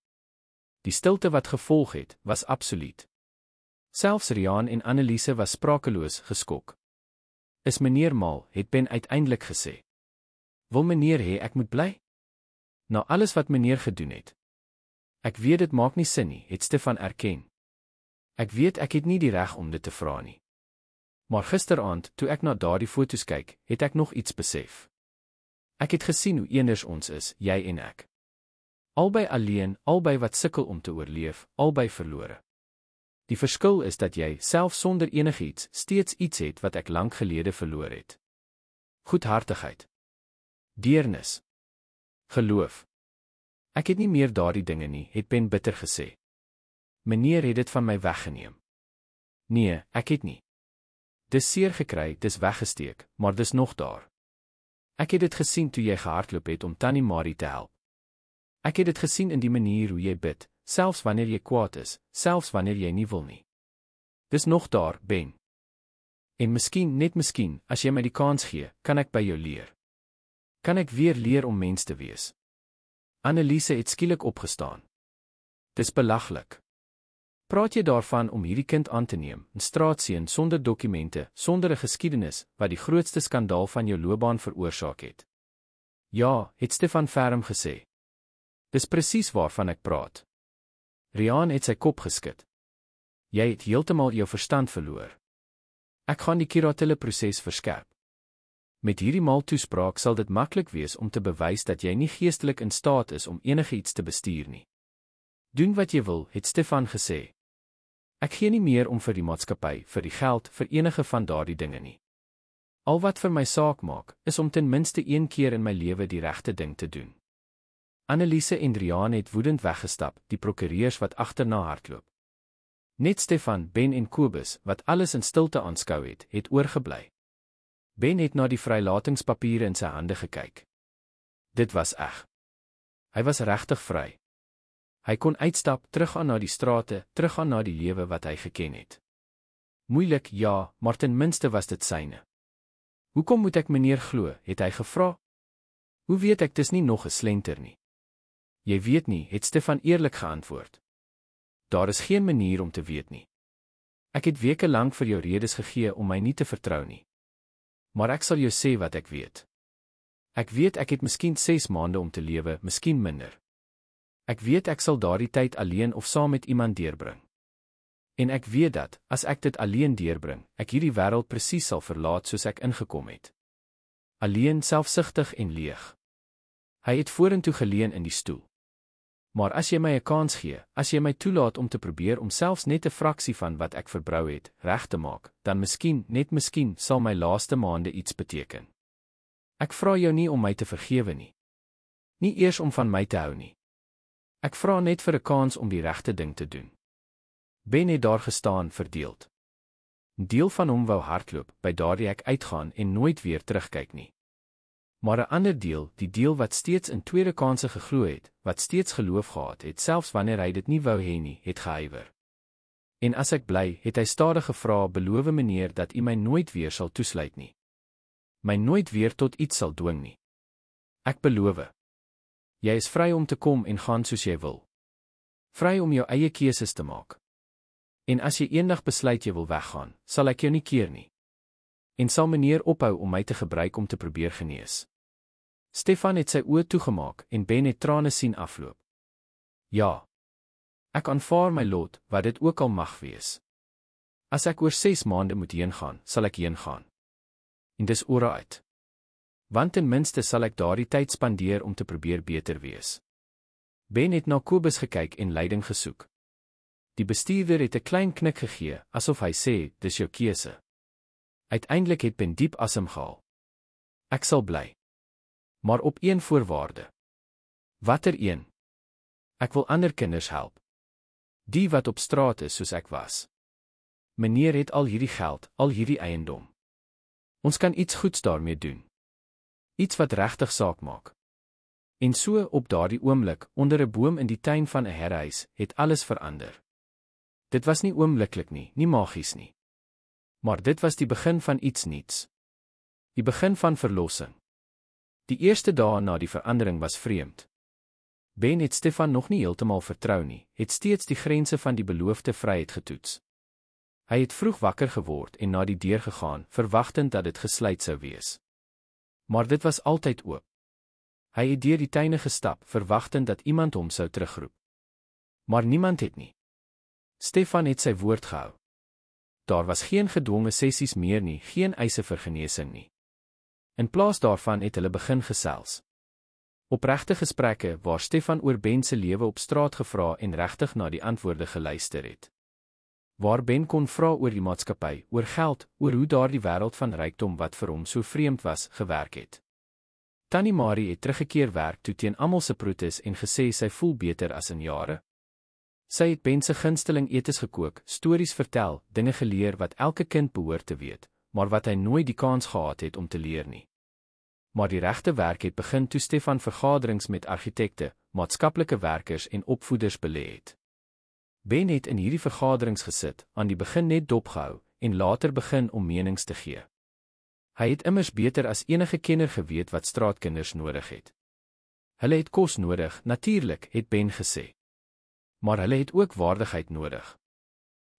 Die stilte wat gevolg het, was absoluut. Selfs Riaan en Anneliese was sprakeloos, geskok. Is meneer mal, het Ben uiteindelik gesê. Wil meneer hê ek moet bly? Na alles wat meneer gedoen het. Ek weet dit maak nie sin nie, het Stefan erken. Ek weet ek het nie die reg om dit te vra nie. Maar gisteraand, toe ek na daardie foto's kyk, het ek nog iets besef. Ek het gesien hoe eenders ons is, jy en ek. Albei alleen, albei wat sukkel om te oorleef, albei verlore. Die verskil is dat jy, self sonder enigiets, steeds iets het wat ek lank gelede verloor het. Goedhartigheid. Deernis. Geloof. Ek het nie meer daardie dinge nie, het Ben bitter gesê. Meneer het dit van my weggeneem. Nee, ek het nie. Dis seer gekry, dis weggesteek, maar dis nog daar. Ek het dit gesien toe jy gehardloop het om Tannie Marie te help. Ek het dit gesien in die manier hoe jy bid, selfs wanneer jy kwaad is, selfs wanneer jy nie wil nie. Dis nog daar, Ben. En miskien, net miskien, as jy my die kans gee, kan ek by jou leer. Kan ek weer leer om mens te wees? Anneliese het skielik opgestaan. Dis belaglik. praat jy daarvan om hierdie kind aan te neem, 'n straatseun sonder dokumente, sonder 'n geskiedenis, wat die grootste skandaal van jou loopbaan veroorsaak het? Ja, het Stefan ferm gesê. Dis presies waarvan ek praat. Riaan het sy kop geskit. Jy het heeltemal jou verstand verloor. Ek gaan die kuratele-proses verskerp. Met hierdie maaltoespraak sal dit maklik wees om te bewys dat jy nie geestelik in staat is om enigiets te bestuur nie. Doen wat jy wil, het Stefan gesê. Ek gee nie meer om vir die maatskappy, vir die geld, vir enige van daardie dinge nie. Al wat vir my saak maak, is om ten minste een keer in my lewe die regte ding te doen. Anneliese en Riaan het woedend weggestap, die prokureurs wat agterna hardloop. Net Stefan, Ben en Kobus, wat alles in stilte aanskou het, het oorgebly. Ben het na die vrylatingspapiere in sy hande gekyk. Dit was eg. Hy was regtig vry. Hy kon uitstap, teruggaan na die strate, teruggaan na die lewe wat hy geken het. Moeilik, ja, maar ten minste was dit syne. Hoekom moet ek meneer glo, het hy gevra? Hoe weet ek dis nie nog 'n slenter nie? Jy weet nie, het Stefan eerlik geantwoord. Daar is geen manier om te weet nie. Ek het weke lank vir jou redes gegee om my nie te vertrou nie. Maar ek sal jou sê wat ek weet. Ek weet ek het miskien 6 maande om te lewe, miskien minder. Ek weet ek sal daardie tyd alleen of saam met iemand deurbring. En ek weet dat, as ek dit alleen deurbring, ek hierdie wêreld presies sal verlaat soos ek ingekom het. Alleen, selfsugtig en leeg. Hy het vorentoe geleun in die stoel. Maar as jy my 'n kans gee, as jy my toelaat om te probeer om selfs net 'n fraksie van wat ek verbrou het, reg te maak, dan miskien, net miskien, sal my laaste maande iets beteken. Ek vra jou nie om my te vergewe nie. Nie eers om van my te hou nie. Ek vra net vir 'n kans om die regte ding te doen. Ben het daar gestaan, verdeeld. 'n Deel van hom wou hardloop, by daardie hek uitgaan en nooit weer terugkyk nie. Maar 'n ander deel, die deel wat steeds in tweede kanse geglo het, wat steeds geloof gehad het, selfs wanneer hy dit nie wou hê nie, het gehuiwer. En as ek bly, het hy stadig gevra, beloof meneer dat u my nooit weer sal toesluit nie. My nooit weer tot iets sal dwing nie. Ek beloof. Jy is vry om te kom en gaan soos jy wil. Vry om jou eie keuses te maak. En as jy eendag besluit jy wil weggaan, sal ek jou nie keer nie. En sal meneer ophou om my te gebruik om te probeer genees. Stefan het sy oë toegemaak en Ben het trane sien afloop. Ja. Ek aanvaar my lot, wat dit ook al mag wees. As ek oor 6 maande moet heen gaan, sal ek heen gaan. En dis alright. Want ten minste sal ek daardie tyd spandeer om te probeer beter wees. Ben het na Kobus gekyk en leiding gesoek. Die bestuurder het 'n klein knik gegee, asof hy sê, dis jou keuse. Uiteindelik het Ben diep asem gehaal. Ek sal bly. Maar op een voorwaarde. Watter een? Ek wil ander kinders help. Die wat op straat is soos ek was. Meneer het al hierdie geld, al hierdie eiendom. Ons kan iets goeds daarmee doen. Iets wat regtig saak maak. En so, op daardie oomblik, onder 'n boom in die tuin van 'n herhuis, het alles verander. Dit was nie oombliklik nie, nie magies nie. Maar dit was die begin van iets nuuts. Die begin van verlossing. Die eerste dae na die verandering was vreemd. Ben het Stefan nog nie heeltemal vertrou nie, het steeds die grense van die beloofde vryheid getoets. Hy het vroeg wakker geword en na die deur gegaan, verwagtend dat dit gesluit sou wees. Maar dit was altyd oop. Hy het deur die tuine gestap, verwagtend dat iemand hom sou terugroep. Maar niemand het nie. Stefan het sy woord gehou. Daar was geen gedwonge sessies meer nie, geen eise vir genesing nie. In plaas daarvan het hulle begin gesels. Opregte gesprekke waar Stefan oor Ben se lewe op straat gevra en regtig na die antwoorde geluister het. Waar Ben kon vra oor die maatskappy, oor geld, oor hoe daardie wêreld van rykdom wat vir hom so vreemd was, gewerk het. Tannie Marie het teruggekeer werk toe teen almal se protes en gesê sy voel beter as in jare. Sy het Ben se gunsteling etes gekook, stories vertel, dinge geleer wat elke kind behoort te weet, maar wat hy nooit die kans gehad het om te leer nie. Maar die regte werk het begin toe Stefan vergaderings met argitekte, maatskaplike werkers en opvoeders belê het. Ben het in hierdie vergaderings gesit, aan die begin net dopgehou, en later begin om menings te gee. Hy het immers beter as enige kenner geweet wat straatkinders nodig het. Hulle het kos nodig, natuurlik, het Ben gesê. Maar hulle het ook waardigheid nodig.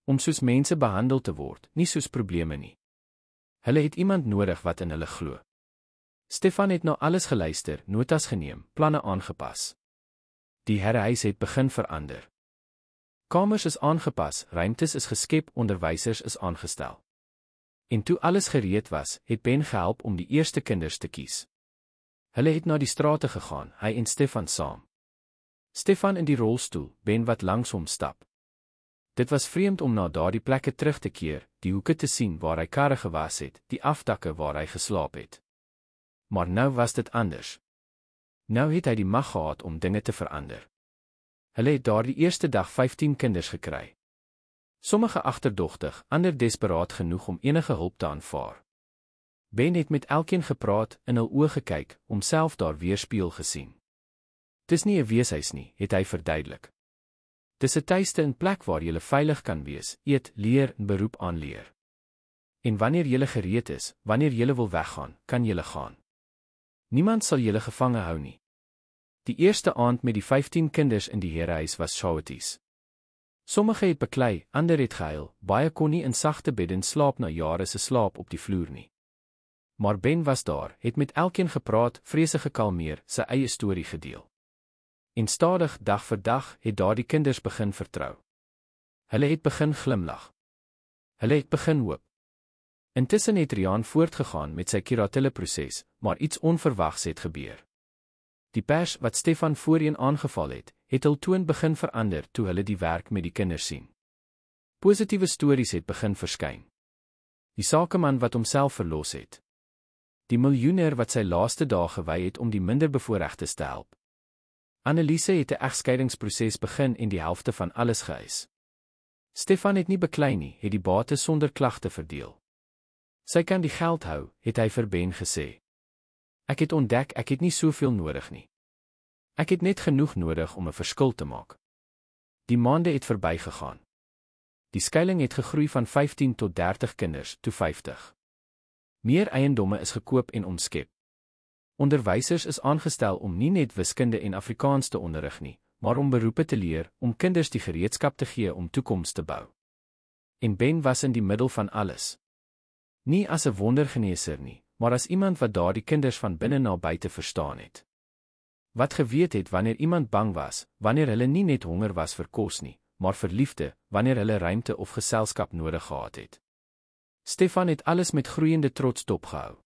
om soos mense behandel te word, nie soos probleme nie. Hulle het iemand nodig wat in hulle glo. Stefan het na alles geluister, notas geneem, planne aangepas. Die herreis het begin verander. Kamers is aangepas, ruimtes is geskep, onderwysers is aangestel. En toe alles gereed was, het Ben gehelp om die eerste kinders te kies. Hulle het na die strate gegaan, hy en Stefan saam. Stefan in die rolstoel, Ben wat langs hom stap. Dit was vreemd om na daardie plekke terug te keer, die hoeke te sien waar hy karre gewas het, die afdakke waar hy geslaap het. Maar nou was dit anders. Nou het hy die mag gehad om dinge te verander. Hulle het daardie eerste dag 15 kinders gekry. Sommige agterdogtig, ander desperaat genoeg om enige hulp te aanvaar. Ben het met elkeen gepraat, in hul oë gekyk, homself daar weerspieël gesien. Dis nie 'n weeshuis nie, het hy verduidelik. Dis 'n tuiste en plek waar jy veilig kan wees, eet, leer en beroep aanleer. En wanneer jy gereed is, wanneer jy wil weggaan, kan jy gaan. Niemand sal julle gevange hou nie. Die eerste aand met die 15 kinders in die herehuis was chaoties. Sommige het beklei, ander het gehuil, baie kon nie in sagte bedden slaap na jare se slaap op die vloer nie. Maar Ben was daar, het met elkeen gepraat, vrese gekalmeer, sy eie storie gedeel. En stadig, dag vir dag, het daardie kinders begin vertrou. Hulle het begin glimlag. Hulle het begin hoop. Intussen het Rian voortgegaan met sy kuratele-proses, maar iets onverwags het gebeur. Die pers wat Stefan voorheen aangeval het hul toon begin verander toe hulle die werk met die kinders sien. Positiewe stories het begin verskyn. Die sakeman wat homself verlos het. Die miljoenair wat sy laaste dae gewy het om die minderbevoorregtes te help. Anneliese het 'n egskeidingsproses begin en die helfte van alles geëis. Stefan het nie beklei nie, het die bate sonder klagte verdeel. Sy kan die geld hou, het hy vir Ben gesê. Ek het ontdek ek het nie soveel nodig nie. Ek het net genoeg nodig om 'n verskil te maak. Die maande het verbygegaan. Die skuiling het gegroei van 15 tot 30 kinders, toe 50. Meer eiendomme is gekoop en omskep. Onderwysers is aangestel om nie net wiskunde en Afrikaans te onderrig nie, maar om beroepe te leer, om kinders die gereedskap te gee om toekoms te bou. En Ben was in die middel van alles. Nie as 'n wondergeneeser nie, maar as iemand wat daardie kinders van binne na buite verstaan het. Wat geweet het wanneer iemand bang was, wanneer hulle nie net honger was vir kos nie, maar vir liefde, wanneer hulle ruimte of geselskap nodig gehad het. Stefan het alles met groeiende trots dopgehou.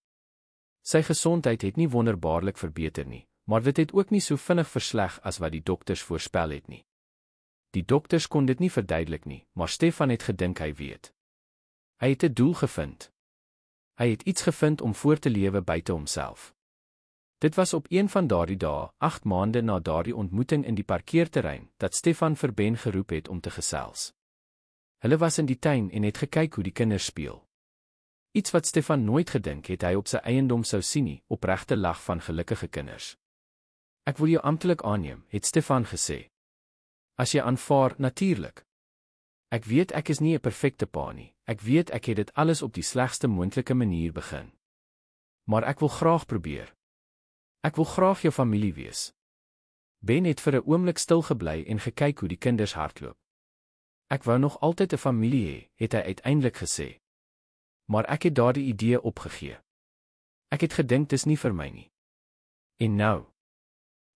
Sy gesondheid het nie wonderbaarlik verbeter nie, maar dit het ook nie so vinnig versleg as wat die dokters voorspel het nie. Die dokters kon dit nie verduidelik nie, maar Stefan het gedink hy weet. Hy het 'n doel gevind. Hy het iets gevind om voor te lewe buite homself. Dit was op een van daardie dae, 8 maande na daardie ontmoeting in die parkeerterrein, dat Stefan vir Ben geroep het om te gesels. Hulle was in die tuin en het gekyk hoe die kinders speel. Iets wat Stefan nooit gedink het hy op sy eiendom sou sien nie, opregte lag van gelukkige kinders. Ek wil jou amptelik aanneem, het Stefan gesê. As jy aanvaar, natuurlik. Ek weet ek is nie 'n perfekte pa nie, ek weet ek het dit alles op die slegste moontlike manier begin. Maar ek wil graag probeer. Ek wil graag jou familie wees. Ben het vir 'n oomblik stil gebly en gekyk hoe die kinders hardloop. Ek wou nog altyd 'n familie hê, het hy uiteindelik gesê. Maar ek het daardie idee opgegee. Ek het gedink dis nie vir my nie. En nou?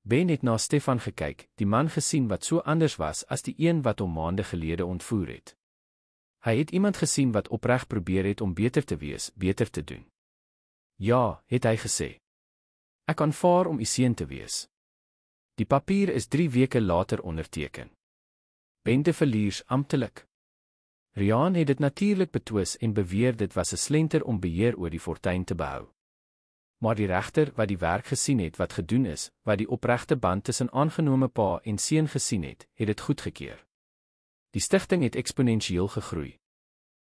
Ben het na Stefan gekyk, die man gesien wat so anders was as die een wat hom maande gelede ontvoer het. Hy het iemand gesien wat opreg probeer het om beter te wees, beter te doen. Ja, het hy gesê. Ek aanvaar om u seun te wees. Die papier is 3 weke later onderteken. Ben de Villiers amptelik. Rian het dit natuurlik betwis en beweer dit was 'n slenter om beheer oor die fortuin te behou. Maar die regter wat die werk gesien het wat gedoen is, wat die opregte band tussen aangenome pa en seun gesien het dit goedgekeur. Die stigting het eksponensieel gegroei.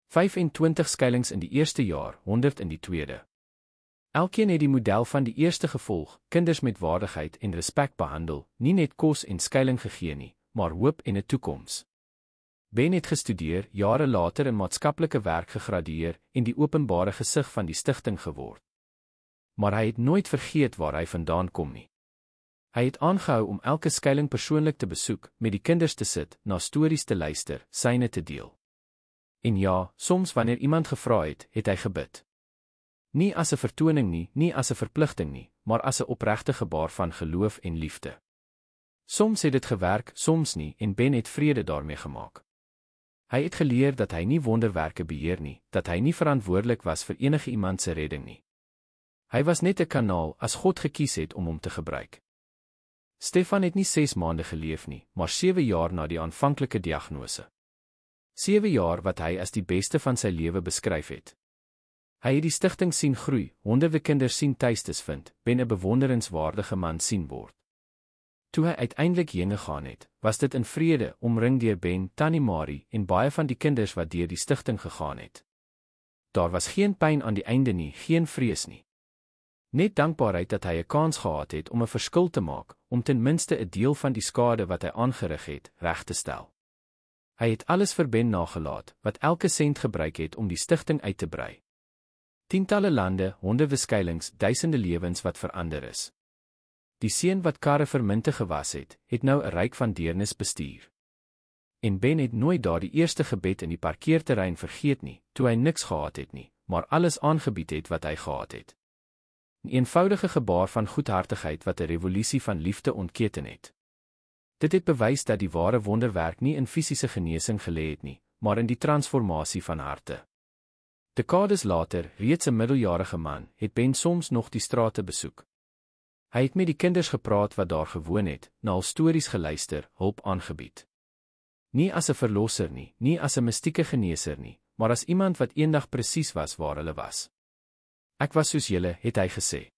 25 skuilings in die eerste jaar, 100 in die tweede. Elkeen het die model van die eerste gevolg, kinders met waardigheid en respek behandel, nie net kos en skuiling gegee nie, maar hoop en 'n toekoms. Ben het gestudeer, jare later in maatskaplike werk gegradueer en die openbare gesig van die stigting geword. Maar hy het nooit vergeet waar hy vandaan kom nie. Hy het aangehou om elke skuiling persoonlik te besoek, met die kinders te sit, na stories te luister, syne te deel. En ja, soms wanneer iemand gevra het, het hy gebid. Nie as 'n vertoning nie, nie as 'n verpligting nie, maar as 'n opregte gebaar van geloof en liefde. Soms het dit gewerk, soms nie, en Ben het vrede daarmee gemaak. Hy het geleer dat hy nie wonderwerke beheer nie, dat hy nie verantwoordelik was vir enige iemand se redding nie. Hy was net 'n kanaal as God gekies het om hom te gebruik. Stefan het nie 6 maande geleef nie, maar 7 jaar na die aanvanklike diagnose. 7 jaar wat hy as die beste van sy lewe beskryf het. Hy het die stigting sien groei, honderde kinders sien tuistes vind, Ben 'n bewonderenswaardige man sien word. Toe hy uiteindelik heen gegaan het, was dit in vrede, omring deur Ben, Tannie Marie en baie van die kinders wat deur die stigting gegaan het. Daar was geen pyn aan die einde nie, geen vrees nie. Net dankbaarheid dat hy 'n kans gehad het om 'n verskil te maak, om ten minste 'n deel van die skade wat hy aangerig het, reg te stel. Hy het alles vir Ben nagelaat, wat elke sent gebruik het om die stigting uit te brei. Tientalle lande, honderde skuilings, duisende lewens wat verander is. Die seun wat karre vir munte gewas het, het nou 'n ryk van deernis bestuur. En Ben het nooit daardie eerste gebed in die parkeerterrein vergeet nie, toe hy niks gehad het nie, maar alles aangebied het wat hy gehad het. 'n Eenvoudige gebaar van goedhartigheid wat 'n revolusie van liefde ontketen het. Dit het bewys dat die ware wonderwerk nie in fisiese genesing gelê het nie, maar in die transformasie van harte. Dekades later, reeds 'n middeljarige man, het Ben soms nog die strate besoek. Hy het met die kinders gepraat wat daar gewoon het, na hul stories geluister, hulp aangebied. Nie as 'n verlosser nie, nie as 'n mystieke geneeser nie, maar as iemand wat eendag presies was waar hulle was. Ek was soos julle, het hy gesê.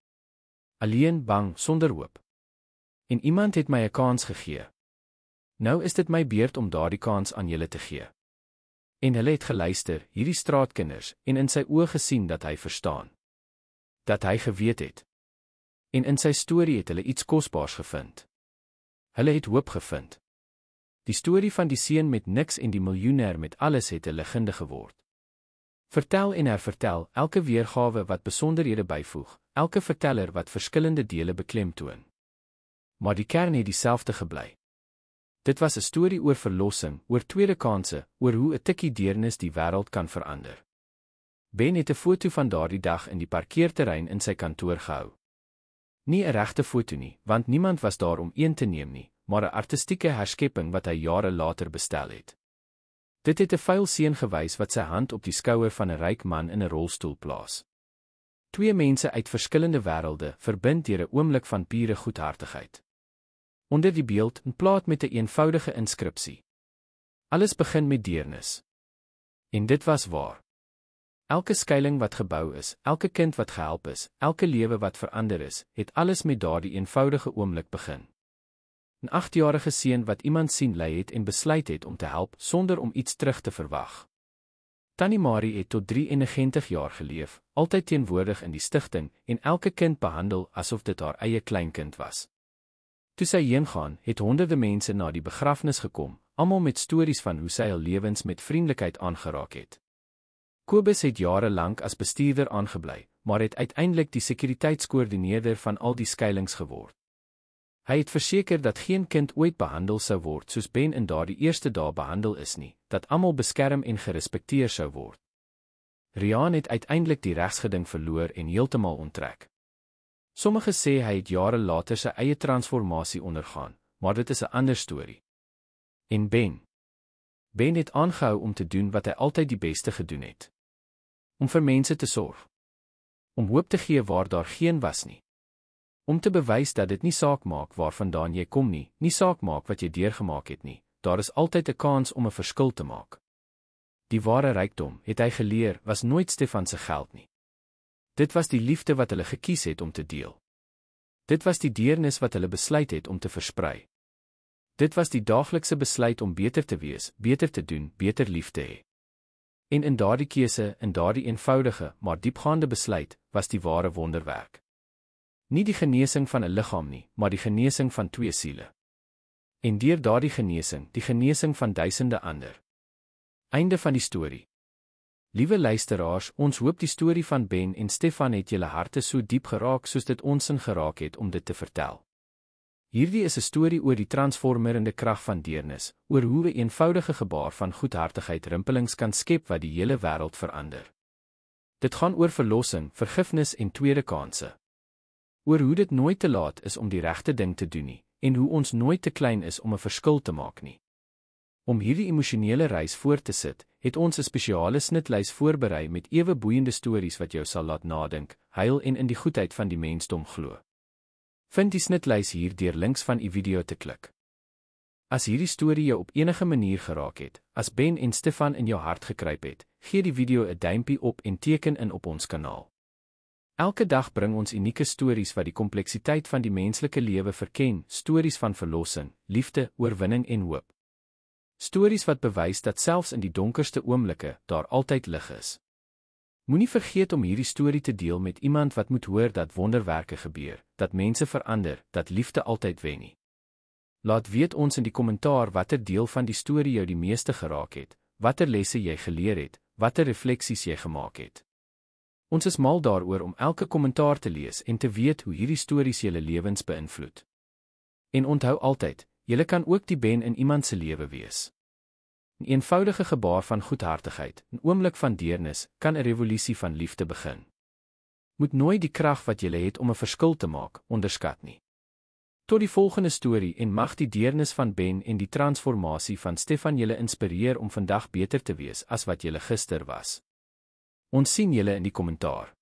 Alleen, bang, sonder hoop. En iemand het my 'n kans gegee. Nou is dit my beurt om daardie kans aan julle te gee. En hulle het geluister, hierdie straatkinders, en in sy oë gesien dat hy verstaan. Dat hy geweet het. En in sy storie het hulle iets kosbaars gevind. Hulle het hoop gevind. Die storie van die seun met niks en die miljoenêr met alles het 'n legende geword. Vertel en hervertel, elke weergawe wat besonderhede byvoeg, elke verteller wat verskillende dele beklemtoon. Maar die kern het dieselfde gebly. Dit was 'n storie oor verlossing, oor tweede kanse, oor hoe 'n tikkie deernis die wêreld kan verander. Ben het 'n foto van daardie dag in die parkeerterrein in sy kantoor gehou. Nie 'n regte foto nie, want niemand was daar om een te neem nie, maar 'n artistieke herskepping wat hy jare later bestel het. Dit het 'n vuil seun gewys wat sy hand op die skouer van 'n ryk man in 'n rolstoel plaas. Twee mense uit verskillende wêrelde, verbind deur 'n oomblik van pure goedhartigheid. Onder die beeld 'n plaat met 'n eenvoudige inskripsie. Alles begin met deernis. En dit was waar. Elke skuiling wat gebou is, elke kind wat gehelp is, elke lewe wat verander is, het alles met daardie eenvoudige oomblik begin. 'n 8-jarige seun wat iemand sien ly het en besluit het om te help sonder om iets terug te verwag. Tannie Marie het tot 93 jaar geleef, altyd teenwoordig in die stigting en elke kind behandel asof dit haar eie kleinkind was. Toe sy heengaan, het honderde mense na die begrafnis gekom, almal met stories van hoe sy hul lewens met vriendelikheid aangeraak het. Kobus het jare lank as bestuurder aangebly, maar het uiteindelik die sekuriteitskoördineerder van al die skuilings geword. Hy het verseker dat geen kind ooit behandel sou word soos Ben in daardie eerste dae behandel is nie, dat almal beskerm en gerespekteer sou word. Rian het uiteindelik die regsgeding verloor en heeltemal onttrek. Sommige sê hy het jare later sy eie transformasie ondergaan, maar dit is 'n ander storie. En Ben het aangehou om te doen wat hy altyd die beste gedoen het. Om vir mense te sorg. Om hoop te gee waar daar geen was nie. Om te bewys dat dit nie saak maak waarvandaan jy kom nie, nie saak maak wat jy deurgemaak het nie, daar is altyd 'n kans om 'n verskil te maak. Die ware rykdom, het hy geleer, was nooit Stefan se geld nie. Dit was die liefde wat hulle gekies het om te deel. Dit was die deernis wat hulle besluit het om te versprei. Dit was die daaglikse besluit om beter te wees, beter te doen, beter lief te hê. En in daardie keuse, in daardie eenvoudige, maar diepgaande besluit, was die ware wonderwerk. Nie die genesing van 'n liggaam nie, maar die genesing van 2 siele. En deur daardie genesing, die genesing van duisende ander. Einde van die storie. Liewe luisteraars, ons hoop die storie van Ben en Stefan het julle harte so diep geraak soos dit ons in geraak het om dit te vertel. Hierdie is 'n storie oor die transformerende krag van deernis, oor hoe 'n eenvoudige gebaar van goedhartigheid rimpelings kan skep wat die hele wêreld verander. Dit gaan oor verlossing, vergifnis en tweede kanse. Oor hoe dit nooit te laat is om die regte ding te doen nie, en hoe ons nooit te klein is om 'n verskil te maak nie. Om hierdie emosionele reis voort te sit, het ons 'n spesiale snitlys voorberei met ewe boeiende stories wat jou sal laat nadink, huil en in die goedheid van die mensdom glo. Vind die snitlys hier deur links van die video te klik. As hierdie storie jou op enige manier geraak het, as Ben en Stefan in jou hart gekruip het, gee die video 'n duimpie op en teken in op ons kanaal. Elke dag bring ons unieke stories wat die kompleksiteit van die menslike lewe verken, stories van verlossing, liefde, oorwinning en hoop. Stories wat bewys dat selfs in die donkerste oomblikke daar altyd lig is. Moenie vergeet om hierdie storie te deel met iemand wat moet hoor dat wonderwerke gebeur, dat mense verander, dat liefde altyd wen nie. Laat weet ons in die kommentaar watter deel van die storie jou die meeste geraak het, watter lesse jy geleer het, watter refleksies jy gemaak het. Ons is mal daaroor om elke kommentaar te lees en te weet hoe hierdie stories julle lewens beïnvloed. En onthou altyd, julle kan ook die Ben in iemand se lewe wees. 'n Eenvoudige gebaar van goedhartigheid, 'n oomblik van deernis, kan 'n revolusie van liefde begin. Moet nooit die krag wat julle het om 'n verskil te maak, onderskat nie. Tot die volgende storie en mag die deernis van Ben en die transformasie van Stefan julle inspireer om vandag beter te wees as wat julle gister was. Ons sien julle in die kommentaar.